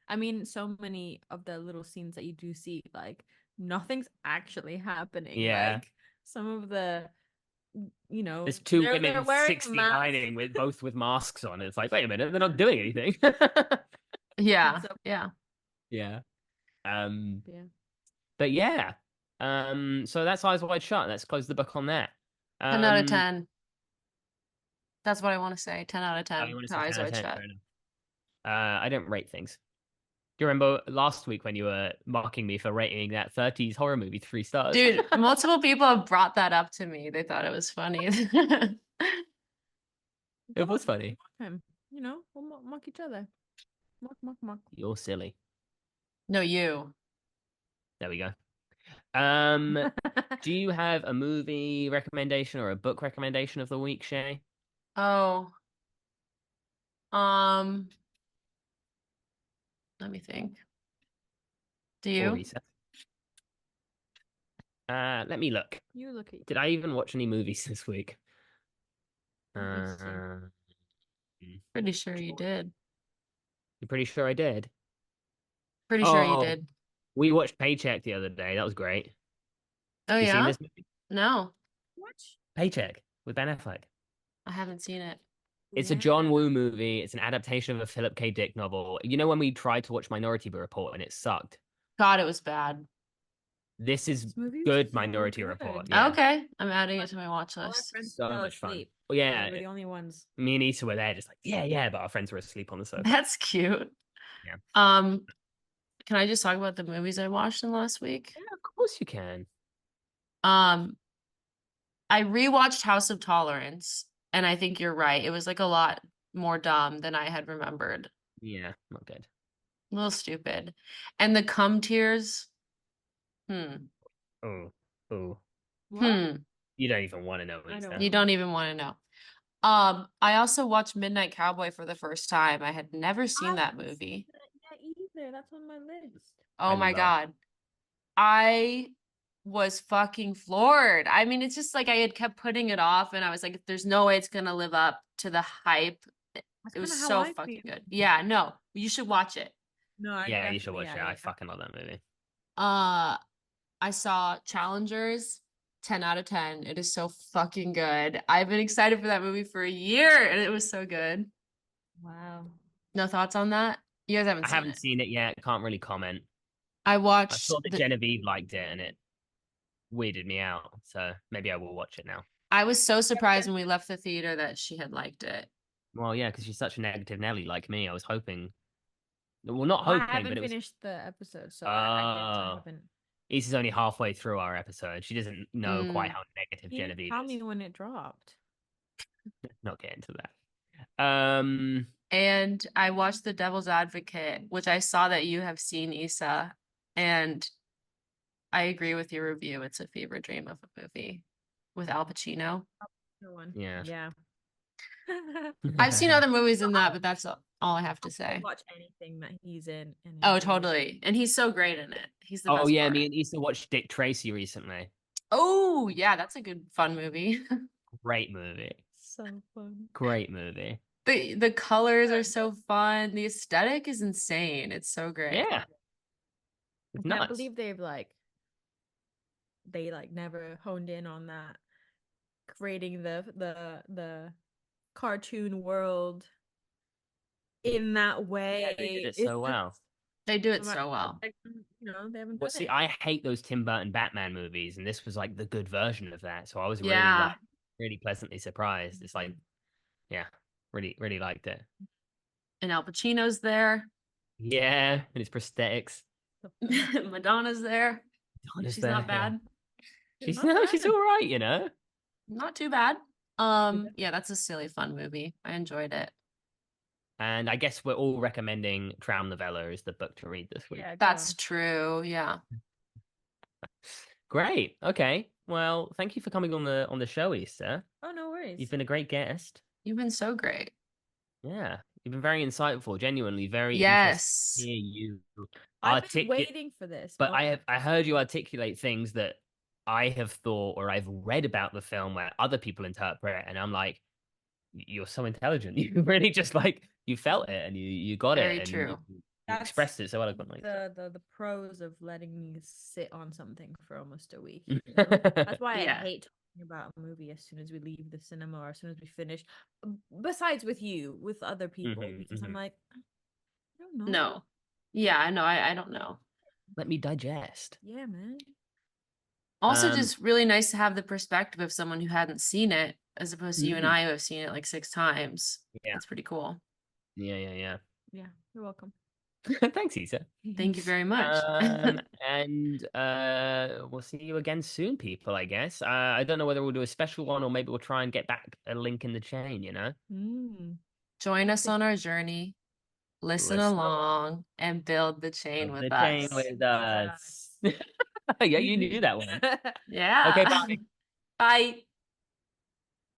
[SPEAKER 3] I mean, so many of the little scenes that you do see, like nothing's actually happening.
[SPEAKER 1] Yeah.
[SPEAKER 3] Like some of the,
[SPEAKER 1] There's two
[SPEAKER 3] they're
[SPEAKER 1] women
[SPEAKER 3] wearing
[SPEAKER 1] 69ing with masks on. It's like, wait a minute, they're not doing anything.
[SPEAKER 2] Yeah.
[SPEAKER 3] So-
[SPEAKER 2] Yeah.
[SPEAKER 1] Yeah.
[SPEAKER 3] Yeah.
[SPEAKER 1] But yeah. So that's Eyes Wide Shut. Let's close the book on that.
[SPEAKER 2] 10 out of 10. That's what I want to say. 10 out of 10.
[SPEAKER 1] You want to
[SPEAKER 2] to
[SPEAKER 1] say
[SPEAKER 2] Eyes
[SPEAKER 1] 10 out of
[SPEAKER 2] Wide
[SPEAKER 1] 10?
[SPEAKER 2] Shut.
[SPEAKER 1] Fair enough. I don't rate things. Do you remember last week when you were mocking me for rating that 30s horror movie 3 stars?
[SPEAKER 2] Dude, multiple people have brought that up to me. They thought it was funny.
[SPEAKER 1] It was funny.
[SPEAKER 3] Mock him. We'll mock each other. Mock.
[SPEAKER 1] You're silly.
[SPEAKER 2] No, you.
[SPEAKER 1] There we go. Do you have a movie recommendation or a book recommendation of the week, Shay?
[SPEAKER 2] Oh. Let me think. Do
[SPEAKER 1] Or
[SPEAKER 2] you?
[SPEAKER 1] recess? Let me look.
[SPEAKER 3] You look at
[SPEAKER 1] Did I even watch any movies this week?
[SPEAKER 3] Let me see.
[SPEAKER 1] Uh,
[SPEAKER 2] Pretty sure you did.
[SPEAKER 1] you're pretty sure I did.
[SPEAKER 2] Pretty sure you
[SPEAKER 1] Oh,
[SPEAKER 2] did.
[SPEAKER 1] we watched Paycheck the other day. That was great.
[SPEAKER 2] Oh
[SPEAKER 1] You seen
[SPEAKER 2] yeah?
[SPEAKER 1] this movie?
[SPEAKER 2] No,
[SPEAKER 3] What?
[SPEAKER 1] Paycheck with Ben Affleck.
[SPEAKER 2] I haven't seen it.
[SPEAKER 1] It's a John Woo movie. It's an adaptation of a Philip K. Dick novel. You know when we tried to watch Minority Report and it sucked?
[SPEAKER 2] God, it was bad.
[SPEAKER 1] This is
[SPEAKER 3] This movie was
[SPEAKER 1] good
[SPEAKER 3] so
[SPEAKER 1] Minority
[SPEAKER 3] good.
[SPEAKER 1] Report. Yeah.
[SPEAKER 2] Okay, I'm adding it to my watch
[SPEAKER 3] All our
[SPEAKER 2] list.
[SPEAKER 3] friends
[SPEAKER 1] So
[SPEAKER 3] fell
[SPEAKER 1] much fun.
[SPEAKER 3] asleep.
[SPEAKER 1] Well, yeah,
[SPEAKER 3] We were the only ones.
[SPEAKER 1] me and Issa were there just like, yeah, but our friends were asleep on the sofa.
[SPEAKER 2] That's cute.
[SPEAKER 1] Yeah.
[SPEAKER 2] Can I just talk about the movies I watched in the last week?
[SPEAKER 1] Yeah, of course you can.
[SPEAKER 2] I rewatched House of Tolerance, and I think you're right. It was like a lot more dumb than I had remembered.
[SPEAKER 1] Yeah, not good.
[SPEAKER 2] A little stupid. And the cum tears.
[SPEAKER 1] Oh,
[SPEAKER 2] Hmm.
[SPEAKER 1] you don't even want to know,
[SPEAKER 3] I
[SPEAKER 1] Issa.
[SPEAKER 3] don't.
[SPEAKER 2] You don't even want to know. I also watched Midnight Cowboy for the first time. I had never seen that movie.
[SPEAKER 3] Yeah, either. That's on my list.
[SPEAKER 2] Oh
[SPEAKER 1] I
[SPEAKER 2] my
[SPEAKER 1] love-
[SPEAKER 2] God. I was fucking floored. I mean, it's just like I had kept putting it off, and I was like, there's no way it's gonna live up to the hype.
[SPEAKER 3] That's
[SPEAKER 2] It was
[SPEAKER 3] kinda how
[SPEAKER 2] so
[SPEAKER 3] I
[SPEAKER 2] fucking
[SPEAKER 3] feel.
[SPEAKER 2] good. Yeah, no, you should watch it.
[SPEAKER 3] No, I
[SPEAKER 1] Yeah, you should
[SPEAKER 3] definitely-
[SPEAKER 1] watch it.
[SPEAKER 3] yeah,
[SPEAKER 1] I
[SPEAKER 3] yeah.
[SPEAKER 1] fucking love that movie.
[SPEAKER 2] I saw Challengers, 10 out of 10. It is so fucking good. I've been excited for that movie for a year, and it was so good.
[SPEAKER 3] Wow.
[SPEAKER 2] No thoughts on that? You guys haven't
[SPEAKER 1] I
[SPEAKER 2] seen
[SPEAKER 1] haven't
[SPEAKER 2] it.
[SPEAKER 1] seen it yet. Can't really comment.
[SPEAKER 2] I
[SPEAKER 1] I
[SPEAKER 2] watched
[SPEAKER 1] saw that Genevieve liked it and it weirded me out. So maybe I will watch it now.
[SPEAKER 2] I was so surprised when we left the theater that she had liked it.
[SPEAKER 1] Well, yeah, because she's such a negative Nelly like me. I was hoping. Well, not
[SPEAKER 3] Well, I
[SPEAKER 1] hoping,
[SPEAKER 3] haven't
[SPEAKER 1] but it was.
[SPEAKER 3] finished the episode, so I
[SPEAKER 1] Oh.
[SPEAKER 3] haven't.
[SPEAKER 1] Issa's only halfway through our episode. She doesn't know quite how negative
[SPEAKER 3] You didn't
[SPEAKER 1] Genevieve
[SPEAKER 3] tell
[SPEAKER 1] is.
[SPEAKER 3] me when it dropped.
[SPEAKER 1] Not get into that.
[SPEAKER 2] And I watched The Devil's Advocate, which I saw that you have seen, Issa, and I agree with your review. It's a fever dream of a movie with Al Pacino.
[SPEAKER 3] No one.
[SPEAKER 1] Yeah.
[SPEAKER 3] Yeah.
[SPEAKER 2] I've seen other movies in that, but that's all I have to
[SPEAKER 3] I'll
[SPEAKER 2] say.
[SPEAKER 3] watch anything that he's in. And
[SPEAKER 2] Oh,
[SPEAKER 3] enjoy it.
[SPEAKER 2] totally. And he's so great in it. He's the
[SPEAKER 1] Oh
[SPEAKER 2] best
[SPEAKER 1] yeah,
[SPEAKER 2] part.
[SPEAKER 1] me and Issa watched Dick Tracy recently.
[SPEAKER 2] Oh, yeah, that's a good fun movie.
[SPEAKER 1] Great movie.
[SPEAKER 3] So fun.
[SPEAKER 1] Great movie.
[SPEAKER 2] The colors are so fun. The aesthetic is insane. It's so great.
[SPEAKER 1] Yeah.
[SPEAKER 3] I
[SPEAKER 1] It's
[SPEAKER 3] can't
[SPEAKER 1] nuts.
[SPEAKER 3] believe they never honed in on that, creating the cartoon world in that way.
[SPEAKER 1] Yeah, they did it
[SPEAKER 3] It's
[SPEAKER 1] so
[SPEAKER 3] just
[SPEAKER 1] well.
[SPEAKER 2] They do it
[SPEAKER 3] so
[SPEAKER 2] so well.
[SPEAKER 3] like, they haven't
[SPEAKER 1] Well,
[SPEAKER 3] done
[SPEAKER 1] see,
[SPEAKER 3] it.
[SPEAKER 1] I hate those Tim Burton Batman movies, and this was like the good version of that. So I was really
[SPEAKER 2] Yeah.
[SPEAKER 1] like really pleasantly surprised. It's like, yeah, really liked it.
[SPEAKER 2] And Al Pacino's there.
[SPEAKER 1] Yeah, and his prosthetics.
[SPEAKER 2] Madonna's there.
[SPEAKER 1] Madonna's
[SPEAKER 2] She's
[SPEAKER 1] there,
[SPEAKER 2] not
[SPEAKER 1] yeah.
[SPEAKER 2] bad.
[SPEAKER 1] She's
[SPEAKER 3] not
[SPEAKER 1] she's
[SPEAKER 3] bad.
[SPEAKER 1] all right, you know.
[SPEAKER 2] Not too bad. Yeah, that's a silly fun movie. I enjoyed it.
[SPEAKER 1] And I guess we're all recommending Traum Novella as the book to read this week.
[SPEAKER 3] Yeah,
[SPEAKER 2] That's
[SPEAKER 3] go.
[SPEAKER 2] true. Yeah.
[SPEAKER 1] Great. Okay. Well, thank you for coming on the show, Issa.
[SPEAKER 3] Oh, no worries.
[SPEAKER 1] You've been a great guest.
[SPEAKER 2] You've been so great.
[SPEAKER 1] Yeah, you've been very insightful. Genuinely, very
[SPEAKER 2] Yes.
[SPEAKER 1] interesting to hear you
[SPEAKER 3] I've been
[SPEAKER 1] articulate.
[SPEAKER 3] waiting for this.
[SPEAKER 1] But
[SPEAKER 3] moment.
[SPEAKER 1] I heard you articulate things that I have thought or I've read about the film where other people interpret, and I'm like, you're so intelligent. You really just like you felt it and you got
[SPEAKER 2] Very
[SPEAKER 1] it and
[SPEAKER 2] true.
[SPEAKER 1] you
[SPEAKER 3] That's
[SPEAKER 1] expressed it so eloquently.
[SPEAKER 3] the pros of letting me sit on something for almost a week. You know? That's why
[SPEAKER 2] Yeah.
[SPEAKER 3] I hate talking about a movie as soon as we leave the cinema or as soon as we finish. Besides with you, with other people,
[SPEAKER 1] Mhm,
[SPEAKER 3] because I'm
[SPEAKER 1] mhm.
[SPEAKER 3] like, I don't know.
[SPEAKER 2] No. Yeah, I know. I don't know.
[SPEAKER 1] Let me digest.
[SPEAKER 3] Yeah, man.
[SPEAKER 2] Also,
[SPEAKER 1] Um,
[SPEAKER 2] just really nice to have the perspective of someone who hadn't seen it, as opposed to you and
[SPEAKER 1] Mhm.
[SPEAKER 2] I who have seen it like 6 times.
[SPEAKER 1] Yeah.
[SPEAKER 2] That's pretty cool.
[SPEAKER 1] Yeah.
[SPEAKER 3] Yeah, you're welcome.
[SPEAKER 1] Thanks, Isa.
[SPEAKER 2] Thank you very much.
[SPEAKER 1] And we'll see you again soon, people. I guess. I don't know whether we'll do a special one or maybe we'll try and get back a link in the chain. You know.
[SPEAKER 2] Join us on our journey. Listen
[SPEAKER 1] Listen
[SPEAKER 2] along and build the chain
[SPEAKER 1] Build
[SPEAKER 2] with
[SPEAKER 1] the chain
[SPEAKER 2] us.
[SPEAKER 1] with us. Yeah, you knew that one.
[SPEAKER 2] Yeah.
[SPEAKER 1] Okay, bye.
[SPEAKER 2] Bye.